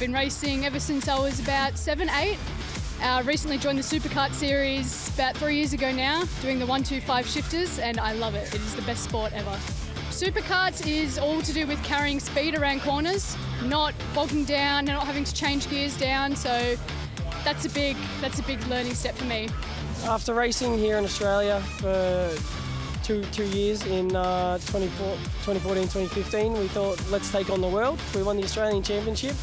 been racing ever since I was about 7, 8. Recently joined the Supercar series about 3 years ago now, doing the 125 shifters, and I love it. It is the best sport ever. Supercarts is all to do with carrying speed around corners, not bogging down, not having to change gears down, so that's a big learning step for me. After racing here in Australia for two years in 2014-2015, we thought, let's take on the world. We won the Australian Championship,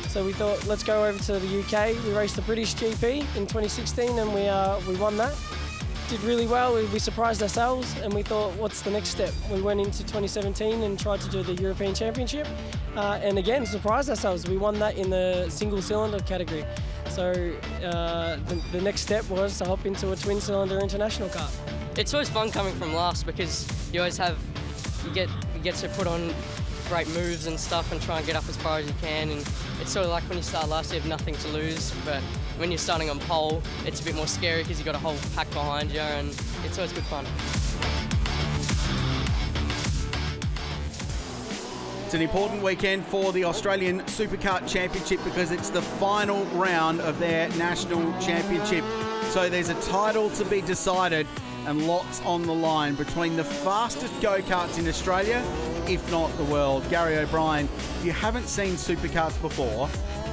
so we thought, let's go over to the UK. We raced the British GP in 2016 and we won that. Did really well. We surprised ourselves and we thought, what's the next step? We went into 2017 and tried to do the European Championship and again surprised ourselves. We won that in the single cylinder category. So the next step was to hop into a twin cylinder international car. It's always fun coming from last because you get to put on great moves and stuff and try and get up as far as you can, and it's sort of like when you start last you have nothing to lose, but when you're starting on pole it's a bit more scary because you've got a whole pack behind you, and it's always good fun. It's an important weekend for the Australian Supercar Championship because it's the final round of their national championship. So there's a title to be decided and lots on the line between the fastest go-karts in Australia, if not the world. Gary O'Brien, if you haven't seen supercars before,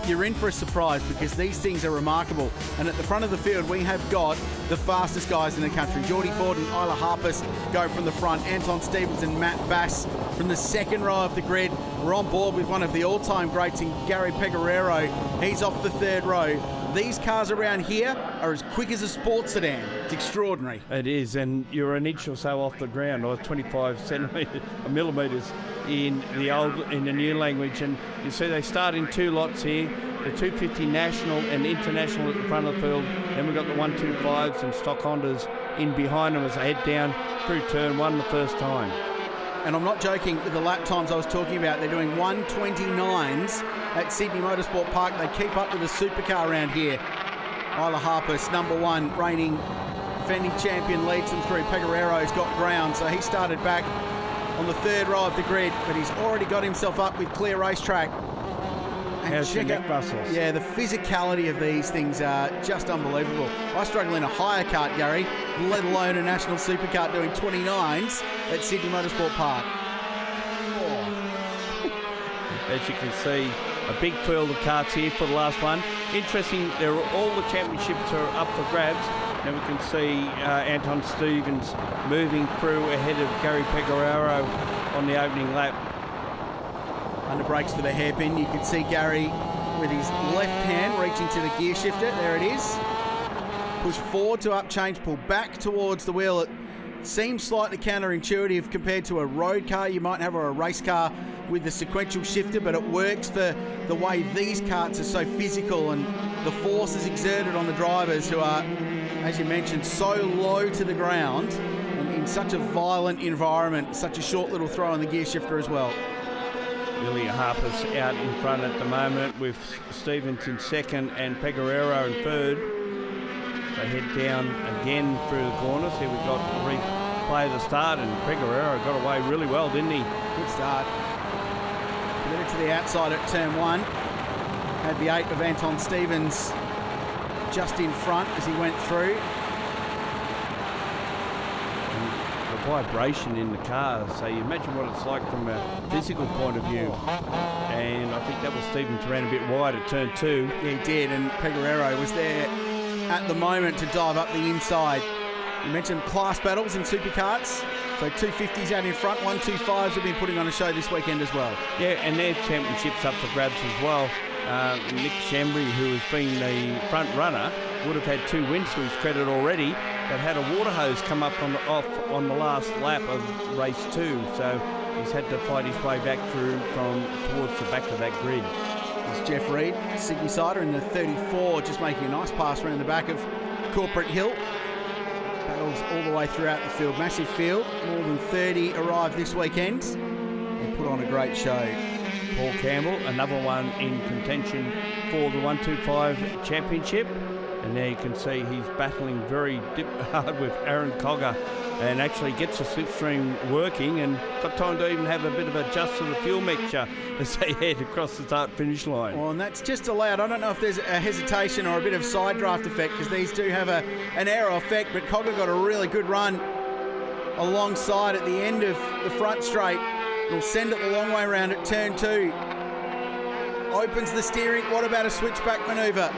you're in for a surprise because these things are remarkable. And at the front of the field, we have got the fastest guys in the country. Geordie Ford and Isla Harpus go from the front. Anton Stevens and Matt Bass from the second row of the grid. We're on board with one of the all-time greats in Gary Pecoraro. He's off the third row. These cars around here are as quick as a sports sedan. It's extraordinary. It is, and you're an inch or so off the ground, or 25 millimetres in the new language. And you see they start in two lots here, the 250 national and international at the front of the field. Then we've got the 125s and stock Hondas in behind them as they head down through turn one the first time. And I'm not joking with the lap times I was talking about. They're doing 129s at Sydney Motorsport Park. They keep up with the supercar around here. Isla Harpus, number one, reigning defending champion, leads them through. Pecoraro's got ground, so he started back on the third row of the grid, but he's already got himself up with clear racetrack. And how's your neck muscles? Yeah, the physicality of these things are just unbelievable. I struggle in a hire kart, Gary, let alone a national supercar doing 29s at Sydney Motorsport Park. As you can see, a big field of karts here for the last one. Interesting, all the championships are up for grabs. Now we can see Anton Stevens moving through ahead of Gary Pecoraro on the opening lap. Under brakes for the hairpin, you can see Gary with his left hand reaching to the gear shifter. There it is. Push forward to up change, pull back towards the wheel. It seems slightly counterintuitive compared to a road car you might have, or a race car with the sequential shifter, but it works for the way these karts are so physical and the force is exerted on the drivers who are, as you mentioned, so low to the ground and in such a violent environment. Such a short little throw on the gear shifter as well. Ilya Harpus out in front at the moment with Stevens in second and Pecoraro in third. They head down again through the corners. Here we've got a replay of the start, and Pecoraro got away really well, didn't he? Good start. Committed to the outside at turn one. Had the 8 of Anton Stevens just in front as he went through. Vibration in the car, so you imagine what it's like from a physical point of view. And I think that was Stevens ran a bit wide at turn 2. Yeah, he did, and Pecoraro was there at the moment to dive up the inside. You mentioned class battles in supercarts, so 250s out in front, 125s have been putting on a show this weekend as well. Yeah, and their championships up for grabs as well. Nick Chambry, who has been the front runner, would have had 2 wins to his credit already, but had a water hose come up off on the last lap of race 2, so he's had to fight his way back through from towards the back of that grid. There's Jeff Reed, Sydney Sider in the 34, just making a nice pass around the back of Corporate Hill. Battles all the way throughout the field, massive field, more than 30 arrived this weekend and put on a great show. Paul Campbell, another one in contention for the 125 championship. And there you can see he's battling very hard with Aaron Cogger and actually gets the slipstream working and got time to even have a bit of adjust to the fuel mixture as they head across the start-finish line. Well, and that's just allowed. I don't know if there's a hesitation or a bit of side draft effect, because these do have an aero effect, but Cogger got a really good run alongside at the end of the front straight. It'll send it the long way around at turn 2. Opens the steering. What about a switchback manoeuvre?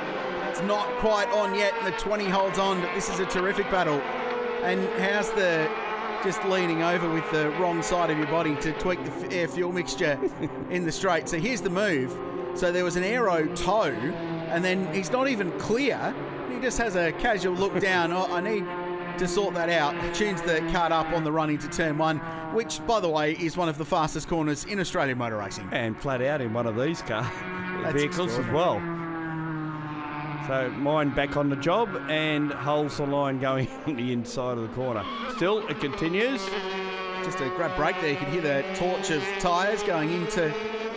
It's not quite on yet, and the 20 holds on, but this is a terrific battle. And how's the just leaning over with the wrong side of your body to tweak the air fuel mixture in the straight? So here's the move. So there was an aero toe, and then he's not even clear. He just has a casual look down. Oh, I need to sort that out. Tunes the cart up on the run into turn 1, which, by the way, is one of the fastest corners in Australian motor racing. And flat out in one of these vehicles as well. So mine back on the job and holds the line going on the inside of the corner. Still, it continues. Just a great break there. You can hear the torch of tyres going into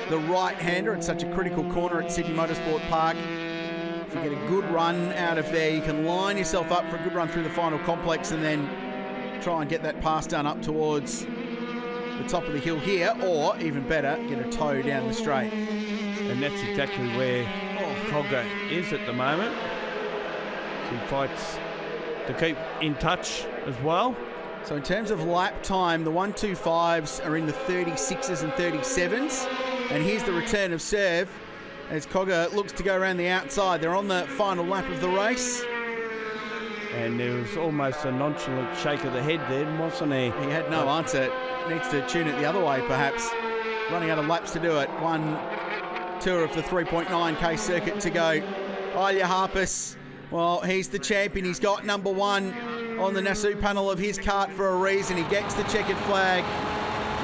the right-hander. It's such a critical corner at Sydney Motorsport Park. If you get a good run out of there, you can line yourself up for a good run through the final complex and then try and get that pass done up towards the top of the hill here, or even better, get a toe down the straight. And that's exactly where Cogger is at the moment. So he fights to keep in touch as well. So in terms of lap time, the 125s are in the 36s and 37s. And here's the return of serve as Cogger looks to go around the outside. They're on the final lap of the race. And there was almost a nonchalant shake of the head there, wasn't he? He had no answer. Needs to tune it the other way, perhaps. Running out of laps to do it. One tour of the 3.9k circuit to go. Ilya Harpus, well, he's the champion. He's got number 1 on the Nasu panel of his kart for a reason. He gets the checkered flag,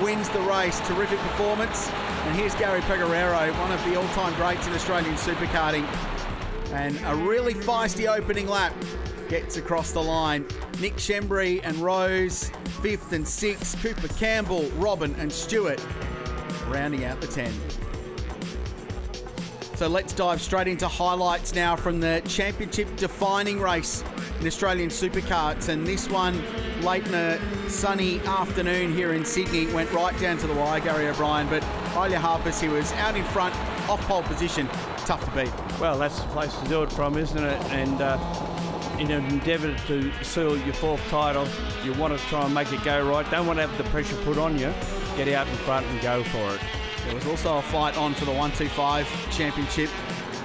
wins the race. Terrific performance. And here's Gary Peguerero, one of the all-time greats in Australian superkarting. And a really feisty opening lap gets across the line. Nick Shembry and Rose, 5th and 6th. Cooper Campbell, Robin and Stewart rounding out the 10. So let's dive straight into highlights now from the championship defining race in Australian supercarts. And this one, late in a sunny afternoon here in Sydney, went right down to the wire, Gary O'Brien. But Ilya Harpus, he was out in front, off pole position, tough to beat. Well, that's the place to do it from, isn't it? And in an endeavour to seal your 4th title, you want to try and make it go right. Don't want to have the pressure put on you. Get out in front and go for it. There was also a fight on for the 125 championship.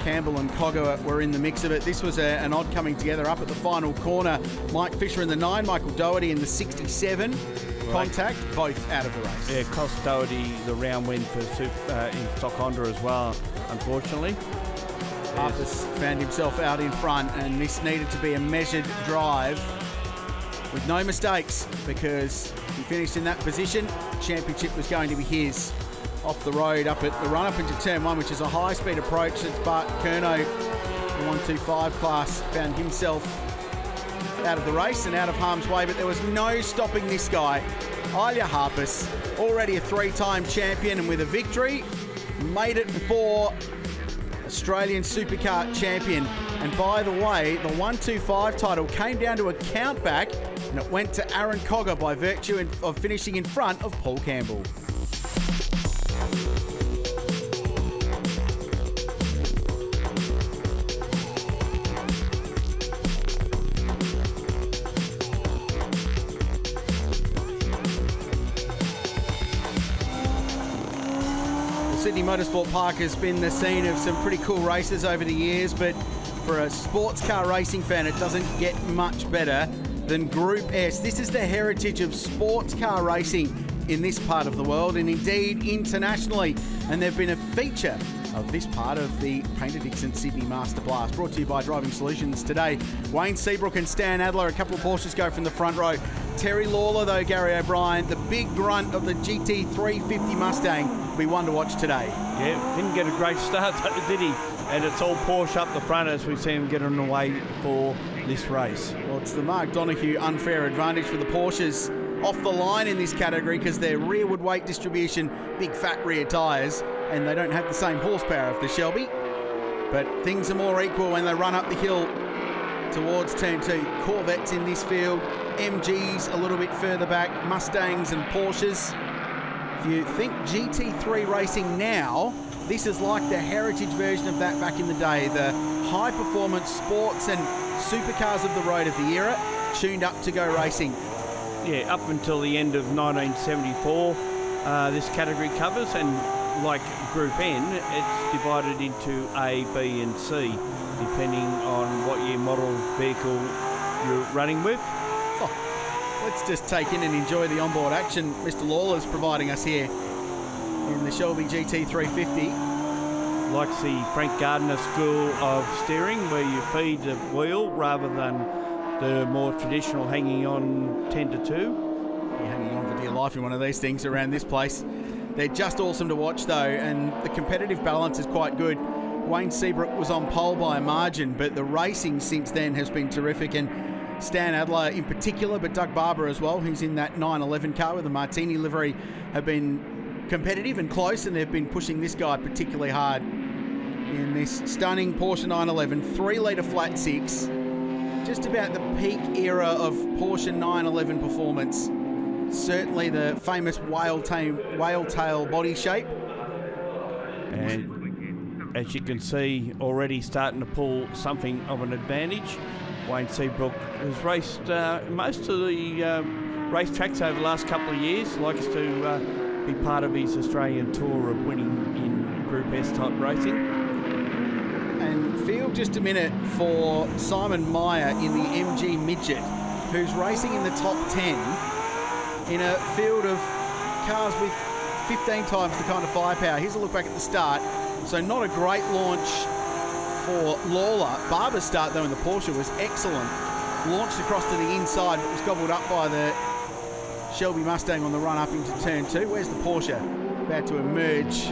Campbell and Cogger were in the mix of it. This was an odd coming together up at the final corner. Mike Fisher in the 9, Michael Doherty in the 67. Contact, both out of the race. Yeah, cost Doherty the round win for in Stock Honda as well, unfortunately. Harpus found himself out in front, and this needed to be a measured drive with no mistakes, because he finished in that position. Championship was going to be his. Off the road up at the run-up into turn 1, which is a high-speed approach. It's Bart Curnow, the 125 class, found himself out of the race and out of harm's way, but there was no stopping this guy. Ilya Harpus, already a 3-time champion, and with a victory, made it 4 Australian Supercar champion. And by the way, the 125 title came down to a count back, and it went to Aaron Cogger by virtue of finishing in front of Paul Campbell. Sydney Motorsport Park has been the scene of some pretty cool races over the years, but for a sports car racing fan, it doesn't get much better than Group S. This is the heritage of sports car racing in this part of the world, and indeed internationally. And they've been a feature of this part of the Paynter Dixon Sydney Master Blast, brought to you by Driving Solutions today. Wayne Seabrook and Stan Adler, a couple of Porsches go from the front row. Terry Lawler, though, Gary O'Brien, the big grunt of the GT350 Mustang, will be one to watch today. Yeah, didn't get a great start, did he? And it's all Porsche up the front as we see him get on the way for this race. Well, it's the Mark Donoghue unfair advantage for the Porsches off the line in this category, because their rearward weight distribution, big fat rear tyres, and they don't have the same horsepower of the Shelby. But things are more equal when they run up the hill towards turn 2. Corvettes in this field, MGs a little bit further back, Mustangs and Porsches. If you think GT3 racing now, this is like the heritage version of that back in the day. The high-performance sports and supercars of the road of the era, tuned up to go racing. Yeah, up until the end of 1974, this category covers, and like Group N, it's divided into A, B and C, depending on what year model vehicle you're running with. Let's just take in and enjoy the onboard action Mr. Lawler's providing us here in the Shelby GT350. Likes the Frank Gardner school of steering, where you feed the wheel rather than the more traditional hanging on 10 to 2. You're hanging on for dear life in one of these things around this place. They're just awesome to watch though, and the competitive balance is quite good. Wayne Seabrook was on pole by a margin, but the racing since then has been terrific, and Stan Adler in particular, but Doug Barber as well, who's in that 911 car with the Martini livery, have been competitive and close, and they've been pushing this guy particularly hard in this stunning Porsche 911, 3-litre flat 6. Just about the peak era of Porsche 911 performance. Certainly the famous whale tail body shape. And as you can see, already starting to pull something of an advantage. Wayne Seabrook has raced most of the race tracks over the last couple of years. Likes to be part of his Australian tour of winning in Group S type racing. And feel just a minute for Simon Meyer in the MG Midget, who's racing in the top 10 in a field of cars with 15 times the kind of firepower. Here's a look back at the start. So not a great launch for Lawler. Barber's start though in the Porsche was excellent. Launched across to the inside, but was gobbled up by the Shelby Mustang on the run up into turn 2. Where's the Porsche? About to emerge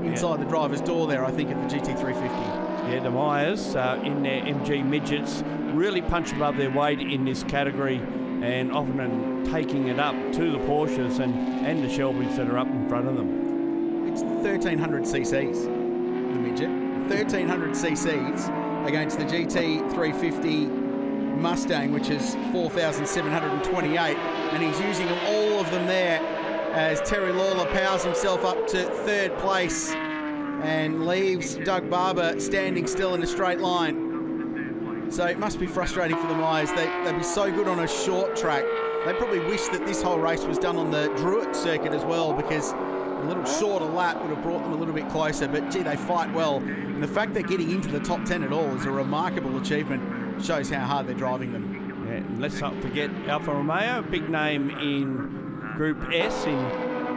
inside the driver's door there, I think, at the GT350. Yeah, the Myers in their MG Midgets really punch above their weight in this category, and often taking it up to the Porsches and the Shelbys that are up in front of them. It's 1,300 cc's, the Midget. 1,300 cc's against the GT350 Mustang, which is 4,728, and he's using all of them there as Terry Lawler powers himself up to 3rd place and leaves Doug Barber standing still in a straight line. So it must be frustrating for the Myers. They'd be so good on a short track. They probably wish that this whole race was done on the Druitt circuit as well, because a little shorter lap would have brought them a little bit closer. But gee, they fight well. And the fact they're getting into the top 10 at all is a remarkable achievement. Shows how hard they're driving them. Yeah, and let's not forget Alfa Romeo, big name in Group S in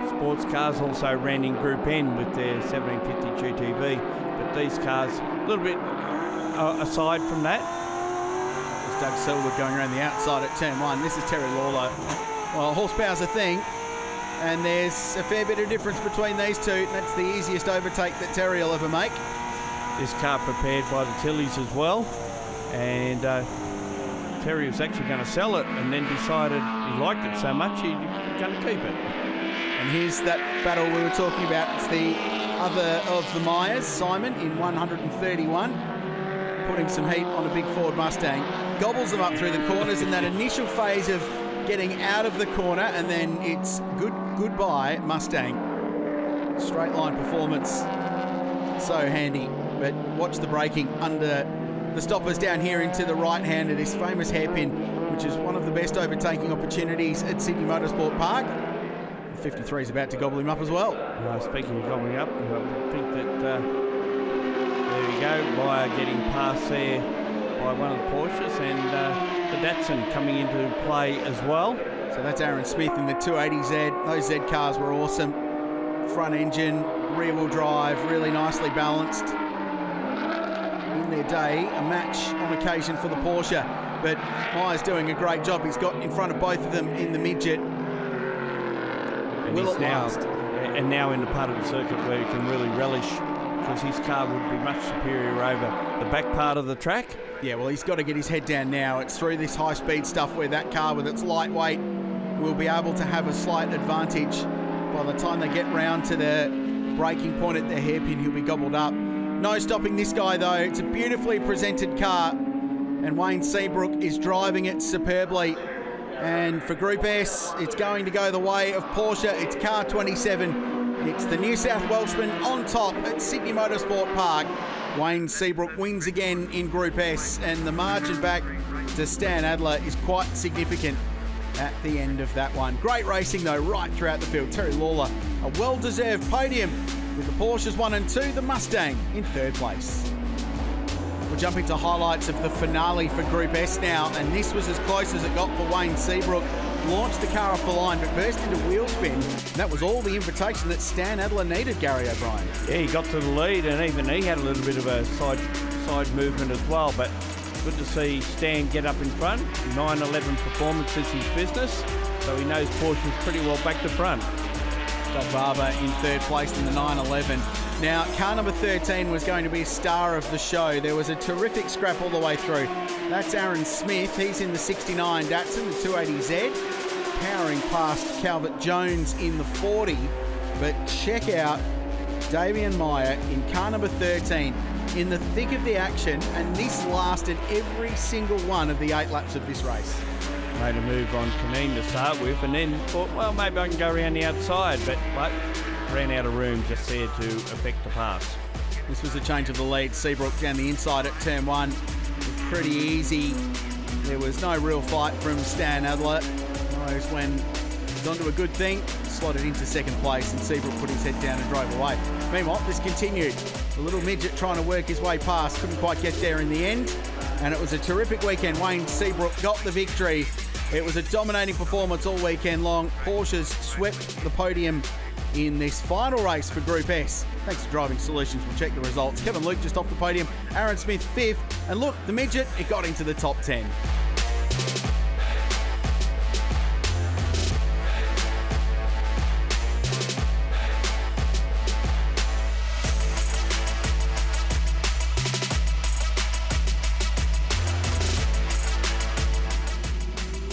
sports cars, also ran in Group N with their 1750 GTV. But these cars, a little bit aside from that. There's Doug Selwood going around the outside at turn 1. This is Terry Lawler. Well, horsepower's a thing, and there's a fair bit of difference between these two. That's the easiest overtake that Terry will ever make. This car prepared by the Tillys as well, and Terry was actually going to sell it, and then decided he liked it so much he's going to keep it. And here's that battle we were talking about. It's the other of the Myers, Simon, in 131, putting some heat on a big Ford Mustang. Gobbles them up through the corners in that initial phase of getting out of the corner, and then it's goodbye Mustang. Straight line performance, so handy. But watch the braking under the stoppers down here into the right hand of this famous hairpin, which is one of the best overtaking opportunities at Sydney Motorsport Park. 53 is about to gobble him up as well. Speaking of gobbling up, I think that there you go, Meyer getting past there by one of the Porsches, and the Datsun coming into play as well. So that's Aaron Smith in the 280Z. Those Z cars were awesome. Front engine, rear wheel drive, really nicely balanced. In their day, a match on occasion for the Porsche, but Meyer's doing a great job. He's got in front of both of them in the midget. Will it last? And now in the part of the circuit where he can really relish, because his car would be much superior over the back part of the track. Yeah, well, he's got to get his head down now. It's through this high-speed stuff where that car, with its lightweight, will be able to have a slight advantage. By the time they get round to the braking point at the hairpin, he'll be gobbled up. No stopping this guy, though. It's a beautifully presented car. and Wayne Seabrook is driving it superbly. And for Group S, it's going to go the way of Porsche. It's car 27. It's the New South Welshman on top at Sydney Motorsport Park. Wayne Seabrook wins again in Group S, and the margin back to Stan Adler is quite significant at the end of that one. Great racing though right throughout the field. Terry Lawler, a well-deserved podium with the Porsches 1 and 2, the Mustang in third place. We'll jump into highlights of the finale for Group S now, and this was as close as it got for Wayne Seabrook. Launched the car off the line but burst into wheel spin. That was all the invitation that Stan Adler needed, Gary O'Brien. Yeah, he got to the lead, and even he had a little bit of a side movement as well, but good to see Stan get up in front. 9-11 performance is his business, so he knows Porsche's pretty well back to front. Bob Barber in third place in the 911. Now, car number 13 was going to be a star of the show. There was a terrific scrap all the way through. That's Aaron Smith. He's in the 69 Datsun, the 280Z, powering past Calvert Jones in the 40. But check out Damien Meyer in car number 13 in the thick of the action, and this lasted every single one of the 8 laps of this race. Made a move on Canine to start with, and then thought, well, maybe I can go around the outside, but ran out of room just there to effect the pass. This was a change of the lead. Seabrook down the inside at turn 1. It was pretty easy. There was no real fight from Stan Adler. Knows when he's onto a good thing, slotted into second place, and Seabrook put his head down and drove away. Meanwhile, this continued. The little midget trying to work his way past, couldn't quite get there in the end. And it was a terrific weekend. Wayne Seabrook got the victory. It was a dominating performance all weekend long. Porsches swept the podium in this final race for Group S. Thanks to Driving Solutions. We'll check the results. Kevin Luke just off the podium. Aaron Smith 5th. And look, the midget, it got into the top 10.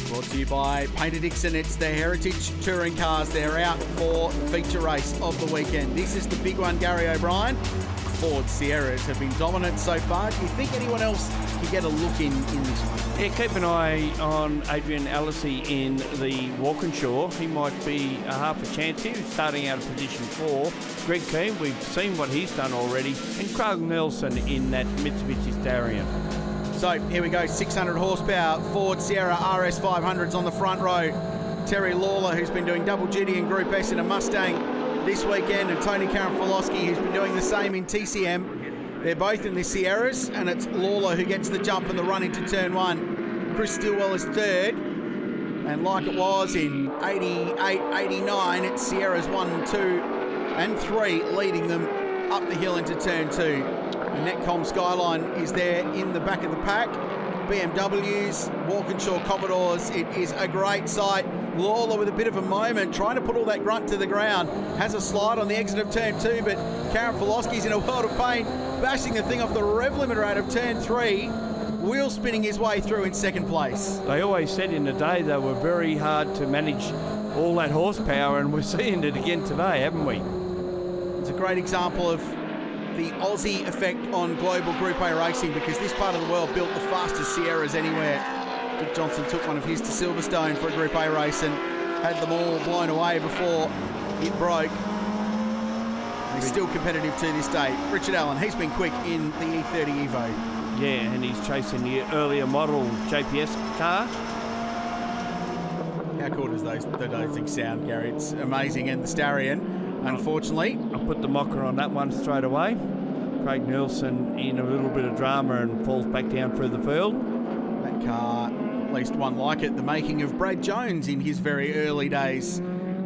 Brought to you by Paynter Dixon. It's the Heritage Touring Cars. They're out for the feature race of the weekend. This is the big one, Gary O'Brien. Ford Sierras have been dominant so far. Do you think anyone else can get a look in this one? Yeah, keep an eye on Adrian Alesi in the Walkinshaw. He might be a half a chance here. He's starting out of position 4. Greg Keane, we've seen what he's done already. And Craig Nelson in that Mitsubishi Starion. So here we go, 600 horsepower Ford Sierra RS 500s on the front row. Terry Lawler, who's been doing double duty in Group S in a Mustang this weekend, and Tony Karamfalowski, who's been doing the same in TCM. They're both in the Sierras, and it's Lawler who gets the jump and the run into turn 1. Chris Stillwell is third, and like it was in 88, 89, it's Sierras 1, 2 and 3 leading them up the hill into turn 2. The Netcom Skyline is there in the back of the pack. BMWs, Walkinshaw Commodores, it is a great sight. Lawler with a bit of a moment, trying to put all that grunt to the ground. Has a slide on the exit of turn 2, but Karamfalowski's in a world of pain, bashing the thing off the rev limiter out of turn 3, wheel spinning his way through in second place. They always said in the day they were very hard to manage all that horsepower, and we're seeing it again today, haven't we? It's a great example of the Aussie effect on global Group A racing, because this part of the world built the fastest Sierras anywhere. Dick Johnson took one of his to Silverstone for a Group A race and had them all blown away before it broke. They're still competitive to this day. Richard Allen, he's been quick in the E30 Evo. Yeah, and he's chasing the earlier model JPS car. How cool does those things sound, Gary? It's amazing. And the Starion, unfortunately. I'll put the mocker on that one straight away. Craig Nelson in a little bit of drama and falls back down through the field. That car, at least one like it, the making of Brad Jones in his very early days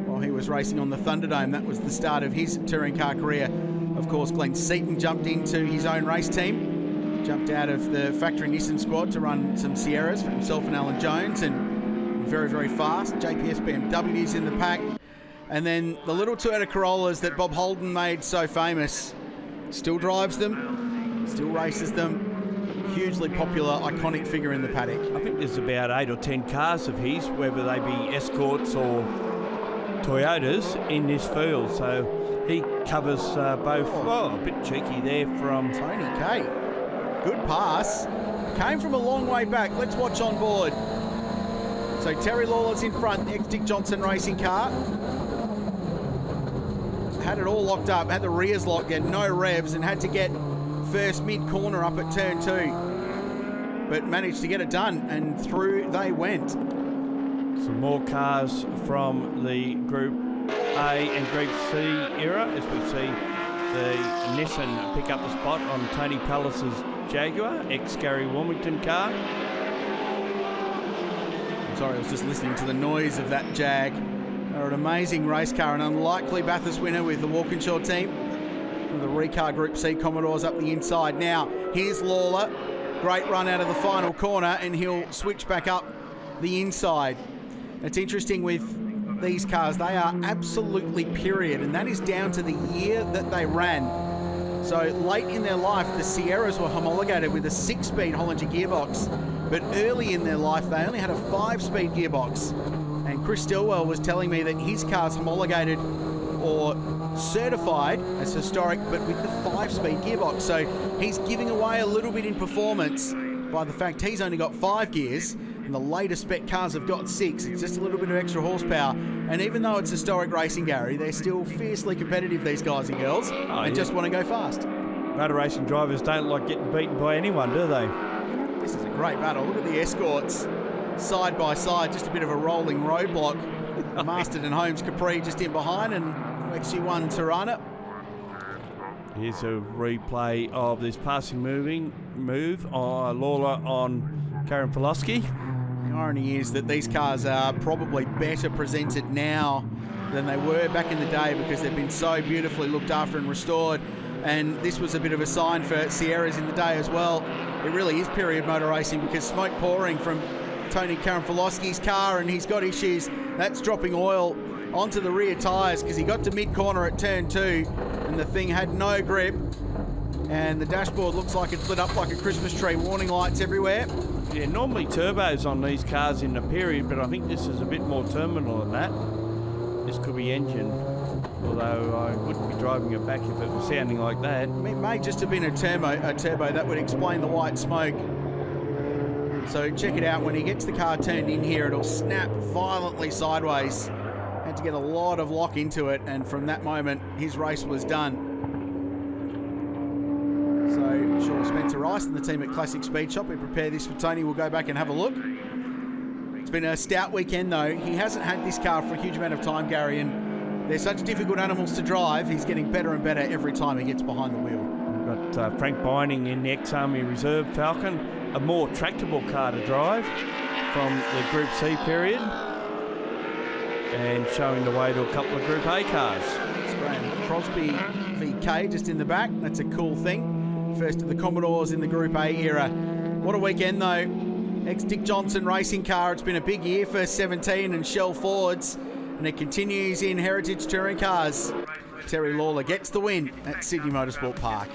while he was racing on the Thunderdome. That was the start of his touring car career. Of course, Glenn Seaton jumped into his own race team, jumped out of the factory Nissan squad to run some Sierras for himself and Alan Jones, and very, very fast. JPS BMWs in the pack. And then the little Toyota Corollas that Bob Holden made so famous, still drives them, still races them. Hugely popular, iconic figure in the paddock. I think there's about 8 or 10 cars of his, whether they be Escorts or Toyotas, in this field. So he covers both. Oh, a bit cheeky there from Tony K. Good pass. Came from a long way back. Let's watch on board. So Terry Lawler's in front, the ex-Dick Johnson racing car. Had it all locked up, had the rears locked, had no revs, and had to get first mid-corner up at turn 2. But managed to get it done, and through they went. Some more cars from the Group A and Group C era, as we see the Nissan pick up the spot on Tony Pallas's Jaguar, ex-Gary Wilmington car. Sorry, I was just listening to the noise of that Jag. They're an amazing race car, an unlikely Bathurst winner with the Walkinshaw team. And the Recar Group C Commodores up the inside. Now, here's Lawler. Great run out of the final corner, and he'll switch back up the inside. It's interesting with these cars, they are absolutely period, and that is down to the year that they ran. So late in their life, the Sierras were homologated with a 6-speed Hollinger gearbox, but early in their life, they only had a 5-speed gearbox. And Chris Stilwell was telling me that his car's homologated or certified as historic, but with the 5-speed gearbox. So he's giving away a little bit in performance by the fact he's only got 5 gears, and the later spec cars have got 6. It's just a little bit of extra horsepower. And even though it's historic racing, Gary, they're still fiercely competitive, these guys and girls, and just want to go fast. Motor racing drivers don't like getting beaten by anyone, do they? This is a great battle. Look at the escorts side by side, just a bit of a rolling roadblock. Marston Holmes Capri just in behind, and XG1 Tirana. Here's a replay of this passing move on Lawler on Karen Pulaski. The irony is that these cars are probably better presented now than they were back in the day because they've been so beautifully looked after and restored. And this was a bit of a sign for Sierras in the day as well. It really is period motor racing because smoke pouring from Tony Karanfilowski's car, and he's got issues. That's dropping oil onto the rear tyres because he got to mid-corner at turn 2 and the thing had no grip. And the dashboard looks like it's lit up like a Christmas tree. Warning lights everywhere. Yeah, normally turbos on these cars in the period, but I think this is a bit more terminal than that. This could be engine, although I wouldn't be driving it back if it was sounding like that. It may just have been a turbo that would explain the white smoke. So check it out. When he gets the car turned in here, it'll snap violently sideways. Had to get a lot of lock into it, and from that moment, his race was done. So Sean Spencer Rice and the team at Classic Speed Shop, we prepare this for Tony. We'll go back and have a look. It's been a stout weekend, though. He hasn't had this car for a huge amount of time, Gary, and they're such difficult animals to drive. He's getting better and better every time he gets behind the wheel. We've got Frank Bining in the ex-Army Reserve Falcon, a more tractable car to drive from the Group C period, and showing the way to a couple of Group A cars. It's Graham Crosby VK just in the back. That's a cool thing. First of the Commodores in the Group A era. What a weekend, though. Ex-Dick Johnson racing car. It's been a big year for 17 and Shell Fords, and it continues in Heritage Touring Cars. Terry Lawler gets the win at Sydney Motorsport Park.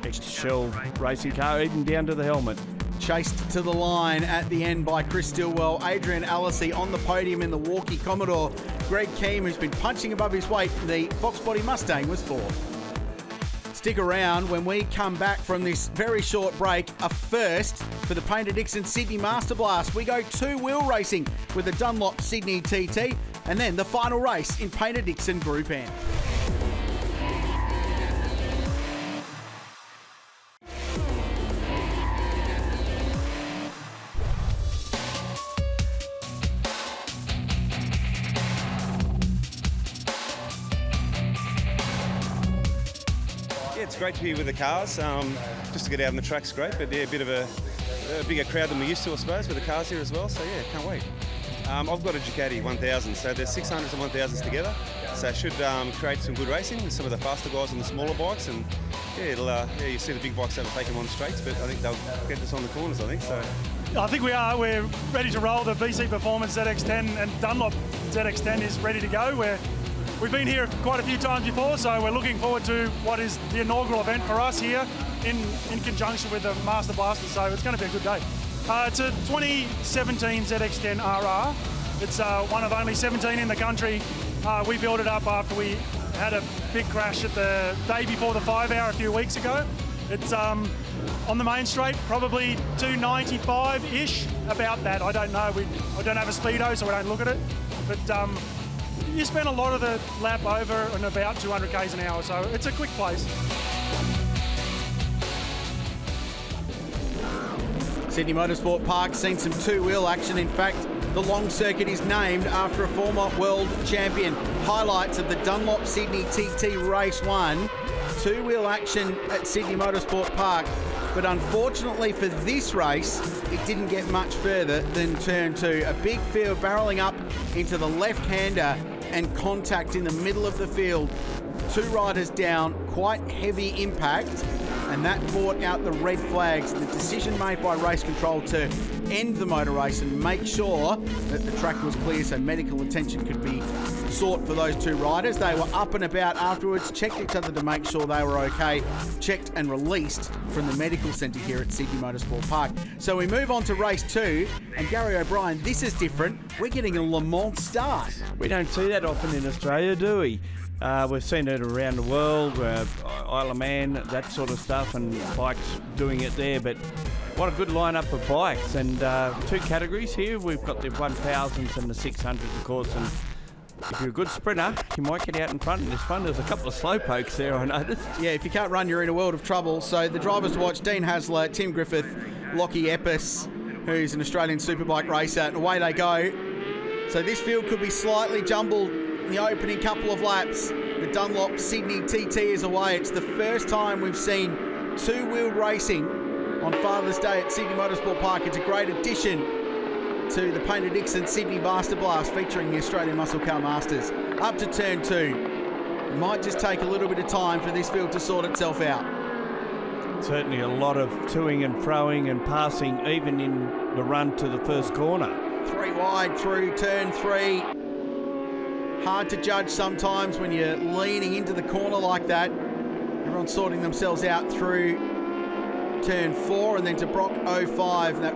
Ex-Shell racing car, even down to the helmet. Chased to the line at the end by Chris Stilwell. Adrian Alesi on the podium in the Walkie Commodore. Greg Keem, who's been punching above his weight, the Fox Body Mustang, was fourth. Stick around when we come back from this very short break. A first for the Paynter Dixon Sydney Master Blast. We go two-wheel racing with the Dunlop Sydney TT, and then the final race in Paynter Dixon Group N. It's great to be with the cars. Just to get out on the track's great, but yeah, a bit of a bigger crowd than we used to, I suppose, with the cars here as well. So yeah, can't wait. I've got a Ducati 1000, so there's 600s and 1000s together. So it should create some good racing with some of the faster guys on the smaller bikes, and yeah, you see the big bikes overtake them on the straights, but I think they'll get us on the corners. I think so. I think we are. We're ready to roll. The VC Performance ZX10 and Dunlop ZX10 is ready to go. We've been here quite a few times before, so we're looking forward to what is the inaugural event for us here in conjunction with the Master Blaster, so it's going to be a good day. It's a 2017 ZX10 RR. It's one of only 17 in the country. We built it up after we had a big crash at the day before the 5 hour a few weeks ago. It's On the main straight, probably 295-ish, about that. I don't know. I don't have a speedo, so we don't look at it. But you spend a lot of the lap over and about 200 k's an hour, so it's a quick place. Sydney Motorsport Park seen some two-wheel action. In fact, the long circuit is named after a former world champion. Highlights of the Dunlop Sydney TT Race 1. Two-wheel action at Sydney Motorsport Park. But unfortunately for this race, it didn't get much further than turn 2. A big field barrelling up into the left-hander and contact in the middle of the field. 2 riders down, quite heavy impact, and that brought out the red flags. The decision made by race control to end the motor race and make sure that the track was clear so medical attention could be sought for those 2 riders. They were up and about afterwards, checked each other to make sure they were okay, checked and released from the medical centre here at Sydney Motorsport Park. So we move on to race 2, and Gary O'Brien, this is different. We're getting a Le Mans start. We don't see that often in Australia, do we? We've seen it around the world, Isle of Man, that sort of stuff, and bikes doing it there. But what a good lineup of bikes, and 2 categories here. We've got the 1000s and the 600s, of course. And if you're a good sprinter, you might get out in front in this one. There's a couple of slow pokes there, I noticed. Yeah, if you can't run, you're in a world of trouble. So the drivers to watch: Dean Hasler, Tim Griffith, Lockie Epps, who's an Australian superbike racer, and away they go. So this field could be slightly jumbled in the opening couple of laps. The Dunlop Sydney TT is away. It's the first time we've seen two-wheeled racing on Father's Day at Sydney Motorsport Park. It's a great addition to the Paynter Dixon Sydney Master Blast featuring the Australian Muscle Car Masters. Up to turn 2. It might just take a little bit of time for this field to sort itself out. Certainly a lot of toing and froing and passing, even in the run to the first corner. 3 wide through turn 3. Hard to judge sometimes when you're leaning into the corner like that. Everyone's sorting themselves out through turn 4 and then to Brock 05. That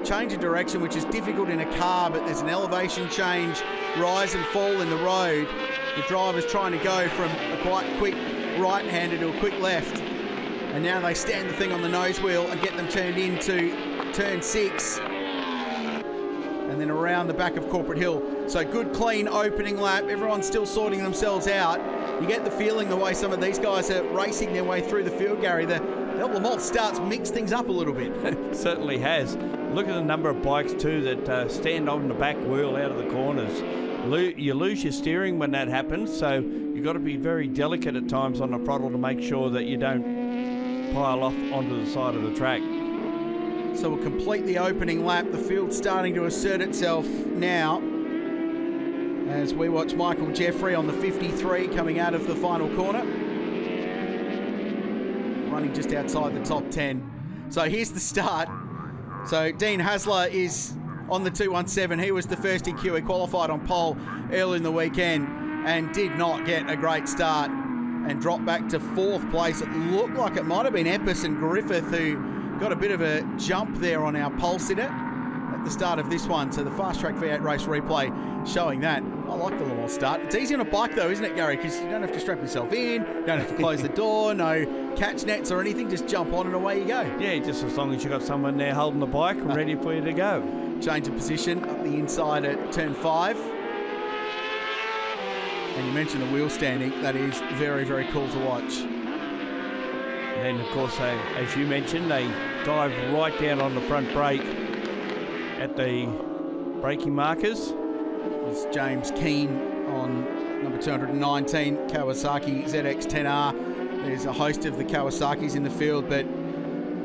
change of direction, which is difficult in a car, but there's an elevation change, rise and fall in the road. The driver's trying to go from a quite quick right-hander to a quick left. And now they stand the thing on the nose wheel and get them turned into turn 6. And then around the back of Corporate Hill. So good, clean opening lap. Everyone's still sorting themselves out. You get the feeling the way some of these guys are racing their way through the field, Gary. The Le Mans starts mix things up a little bit. Certainly has. Look at the number of bikes too that stand on the back wheel out of the corners. You lose your steering when that happens, so you've got to be very delicate at times on the throttle to make sure that you don't pile off onto the side of the track. So we'll complete the opening lap. The field's starting to assert itself now as we watch Michael Jeffrey on the 53 coming out of the final corner. Running just outside the top 10. So here's the start. So Dean Hasler is on the 217. He was the first in queue. He qualified on pole early in the weekend and did not get a great start and dropped back to 4th place. It looked like it might have been Epps and Griffith who got a bit of a jump there on our pole sitter at the start of this one. So the Fast Track V8 race replay showing that. I like the Le Mans start. It's easy on a bike though, isn't it, Gary? Because you don't have to strap yourself in, you don't have to close the door, no catch nets or anything. Just jump on and away you go. Yeah, just as long as you've got someone there holding the bike and ready for you to go. Change of position up the inside at turn 5. And you mentioned the wheel standing. That is very, very cool to watch. And then, of course, as you mentioned, they dive right down on the front brake at the braking markers. There's James Keane on number 219, Kawasaki ZX-10R. There's a host of the Kawasaki's in the field, but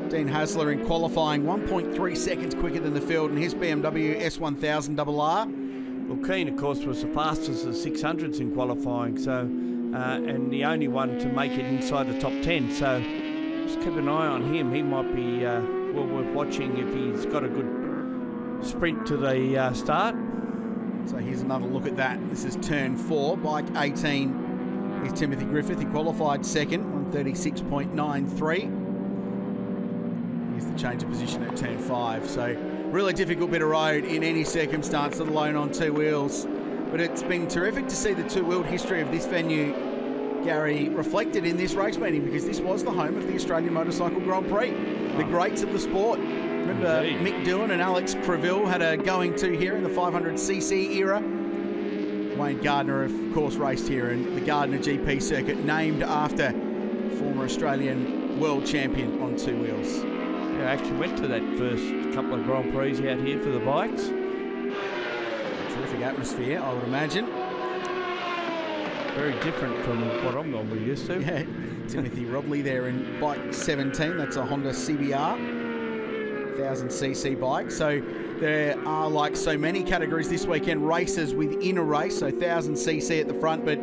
Dean Hasler in qualifying 1.3 seconds quicker than the field in his BMW S1000RR. Well, Keane, of course, was the fastest of the 600s in qualifying, so and the only one to make it inside the top 10. So just keep an eye on him. He might be well worth watching if he's got a good sprint to the start. So here's another look at that. This is turn 4, bike 18 is Timothy Griffith. He qualified second on 36.93. Here's the change of position at turn 5. So really difficult bit of road in any circumstance, let alone on 2 wheels. But it's been terrific to see the two-wheeled history of this venue Gary, reflected in this race meeting because this was the home of the Australian Motorcycle Grand Prix, the greats of the sport. Remember, Indeed. Mick Doohan and Alex Creville had a going to here in the 500cc era. Wayne Gardner, of course, raced here in the Gardner GP circuit, named after former Australian world champion on two wheels. Yeah, I actually went to that first couple of Grand Prix out here for the bikes. Terrific atmosphere, I would imagine. Very different from what I'm normally used to. Yeah, Timothy Rodley there in bike 17. That's a Honda CBR, 1000cc bike. So there are, like so many categories this weekend, races within a race. So 1000cc at the front, but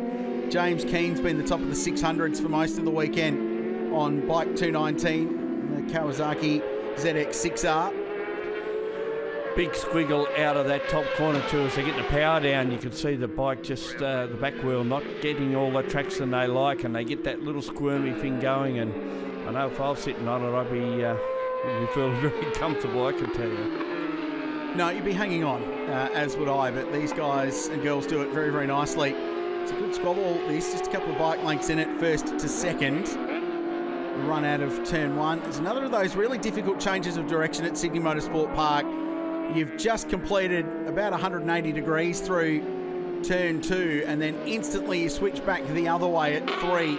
James Keen's been the top of the 600s for most of the weekend on bike 219, the Kawasaki ZX6R. Big squiggle out of that top corner too. As they get the power down, you can see the bike just, the back wheel not getting all the traction they like, and they get that little squirmy thing going. And I know if I was sitting on it, I'd be feeling very comfortable, I can tell you. No, you'd be hanging on, as would I, but these guys and girls do it very, very nicely. It's a good squabble, this, just a couple of bike lengths in it, first to second. The run out of turn one. There's another of those really difficult changes of direction at Sydney Motorsport Park. You've just completed about 180 degrees through turn two, and then instantly you switch back the other way at three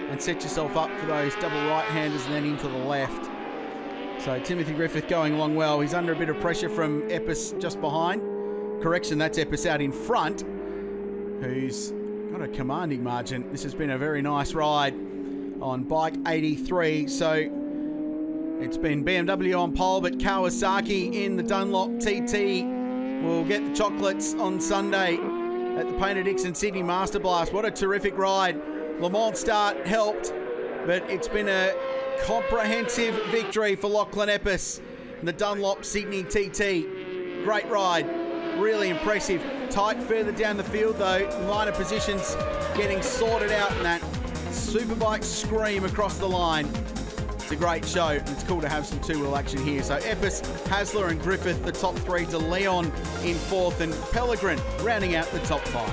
and set yourself up for those double right-handers and then into the left. So Timothy Griffith going along well. He's under a bit of pressure from Epis just behind. Correction, that's Epis out in front, who's got a commanding margin. This has been a very nice ride on bike 83. So it's been BMW on pole, but Kawasaki in the Dunlop TT will get the chocolates on Sunday at the Paynter Dixon Sydney Master Blast. What a terrific ride. Le Mans start helped, but it's been a comprehensive victory for Lachlan Epis in the Dunlop Sydney TT. Great ride, really impressive. Tight further down the field though, line of positions getting sorted out in that superbike scream across the line. It's a great show, and it's cool to have some two-wheel action here. So Epis, Hasler and Griffith, the top three, De Leon in fourth, and Pellegrin rounding out the top five.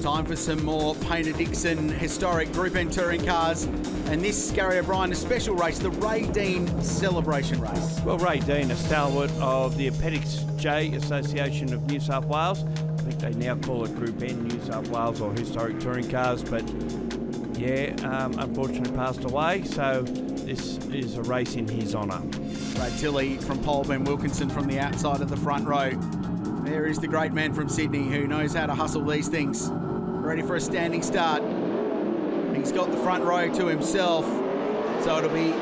Time for some more Paynter Dixon historic Group N touring cars. And this, Gary O'Brien, a special race, the Ray Dean Celebration Race. Well, Ray Dean, a stalwart of the Appendix J Association of New South Wales. I think they now call it Group N New South Wales or Historic Touring Cars, but yeah, unfortunately passed away. So this is a race in his honour. Brad Tilley from pole, Ben Wilkinson from the outside of the front row. There is the great man from Sydney who knows how to hustle these things. Ready for a standing start. He's got the front row to himself, so it'll be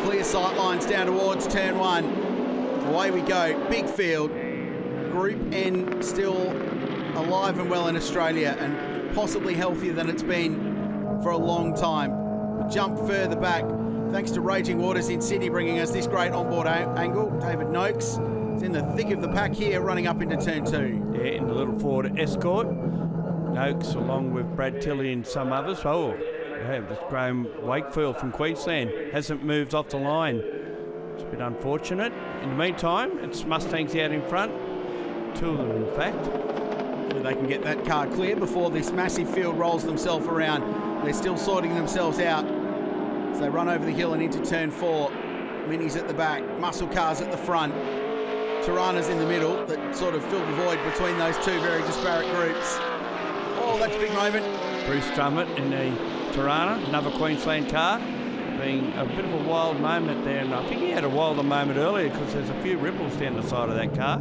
clear sight lines down towards turn one. Away we go, big field. Group N still alive and well in Australia and possibly healthier than it's been for a long time. We'll jump further back, thanks to Raging Waters in Sydney bringing us this great onboard angle. David Noakes is in the thick of the pack here, running up into turn two. Yeah, in the little Ford Escort. Noakes along with Brad Tilley and some others. Oh, yeah, this Graham Wakefield from Queensland hasn't moved off the line. It's a bit unfortunate. In the meantime, it's Mustangs out in front. Two of them, in fact. Hopefully they can get that car clear before this massive field rolls themselves around. They're still sorting themselves out as they run over the hill and into turn four. Minis at the back, muscle cars at the front. Tirana's in the middle that sort of filled the void between those two very disparate groups. Oh, that's a big moment. Bruce Drummond in the Tirana, another Queensland car, being a bit of a wild moment there, and I think he had a wilder moment earlier because there's a few ripples down the side of that car.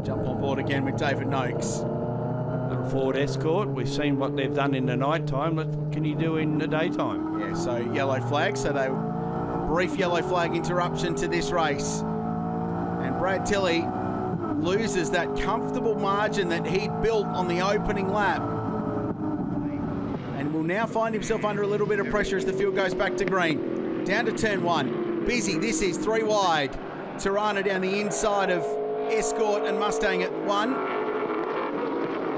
Jump on board again with David Noakes. Little Ford Escort, we've seen what they've done in the night time. What can you do in the daytime? Yeah, so yellow flag, so they brief yellow flag interruption to this race. And Brad Tilley loses that comfortable margin that he'd built on the opening lap, and will now find himself under a little bit of pressure as the field goes back to green. Down to turn one. Busy, this is three wide. Tirana down the inside of Escort and Mustang at one.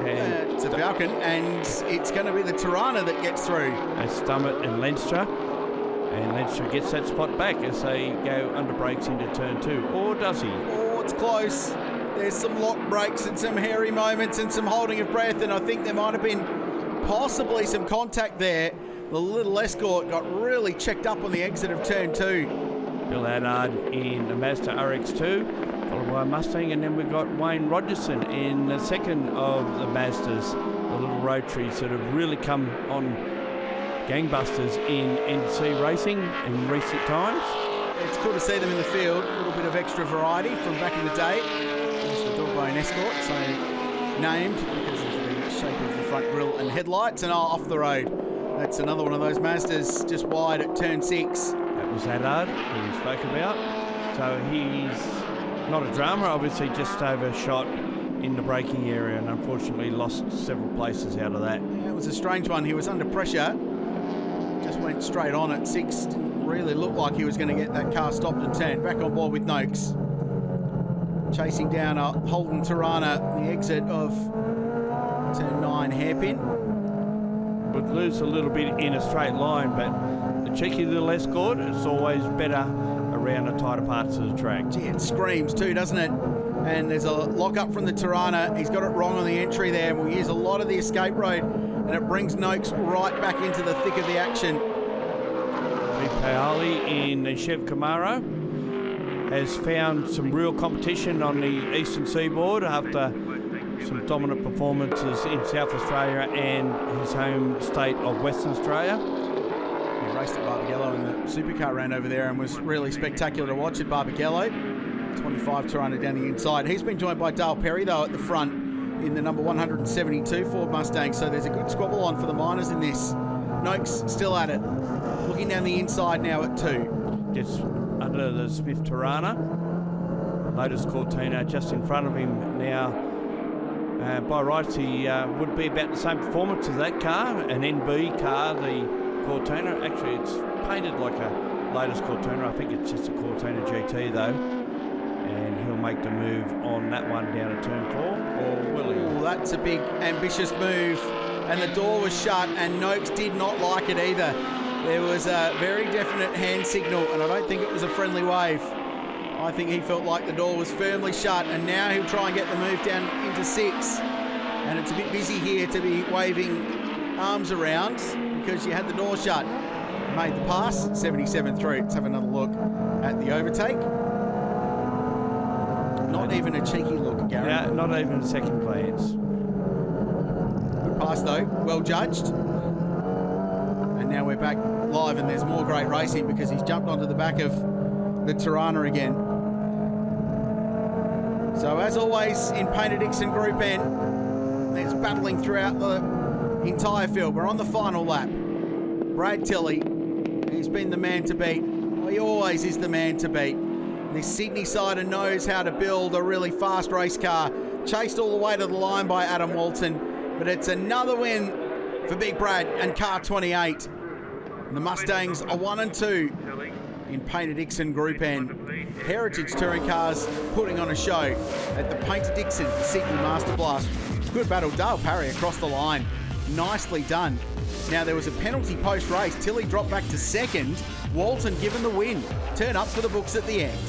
It's a Falcon, and it's going to be the Tirana that gets through. Stummet and Leinster. And Leinster gets that spot back as they go under brakes into turn 2. Or does he? Oh, it's close. There's some lock brakes and some hairy moments and some holding of breath, and I think there might have been possibly some contact there. The little Escort got really checked up on the exit of turn 2. Bill Haddard in the Mazda RX-2, followed by a Mustang, and then we've got Wayne Rogerson in the second of the Mazdas, the little rotaries that have really come on gangbusters in NC racing in recent times. It's cool to see them in the field, a little bit of extra variety from back in the day. There's the Dog-Bone Escort, so named because of the shape of the front grille and headlights, and off the road. That's another one of those Mazdas just wide at turn 6. That was Haddard, who we spoke about. So he's not a drama, obviously just overshot in the braking area and unfortunately lost several places out of that. Yeah, it was a strange one. He was under pressure, just went straight on at 6. Didn't really look like he was going to get that car stopped and turned. Back on board with Noakes. Chasing down a Holden Tirana, the exit of turn 9 hairpin. Would lose a little bit in a straight line, but the cheeky little Escort is always better around the tighter parts of the track. Gee, it screams too, doesn't it? And there's a lock up from the Tirana. He's got it wrong on the entry there, and we'll use a lot of the escape road, and it brings Noakes right back into the thick of the action. Pete Paoli in the Chev Camaro has found some real competition on the eastern seaboard after some dominant performances in South Australia and his home state of Western Australia. He raced at Barbagallo in the supercar round over there and was really spectacular to watch at Barbagallo. 25 Tirana down the inside. He's been joined by Dale Perry though at the front in the number 172 Ford Mustang, so there's a good squabble on for the Miners in this. Noakes still at it. Looking down the inside now at 2. Gets under the Smith Tirana. Lotus Cortina just in front of him now. By rights, he would be about the same performance as that car, an NB car, the Cortina. Actually, it's painted like a Lotus Cortina. I think it's just a Cortina GT though. And he'll make the move on that one down to turn 4, or will he? Oh, that's a big, ambitious move. And the door was shut, and Noakes did not like it either. There was a very definite hand signal, and I don't think it was a friendly wave. I think he felt like the door was firmly shut, and now he'll try and get the move down into 6. And it's a bit busy here to be waving arms around because you had the door shut. Made the pass, 77 through. Let's have another look at the overtake. Not even a cheeky look, Gary. Yeah, not even a second glance. Good pass though, well judged. And now we're back live, and there's more great racing because he's jumped onto the back of the Tirana again. So as always in Paynter Dixon Group N, there's battling throughout the entire field. We're on the final lap. Brad Tilley, he's been the man to beat. Well, he always is the man to beat. This Sydney sider knows how to build a really fast race car. Chased all the way to the line by Adam Walton, but it's another win for Big Brad and car 28. And the Mustangs are 1 and 2 in Paynter Dixon Group N. Heritage Touring Cars putting on a show at the Paynter Dixon Sydney Master Blast. Good battle, Dale Parry across the line. Nicely done. Now there was a penalty post-race. Tilley dropped back to second. Walton given the win. Turn up for the books at the end.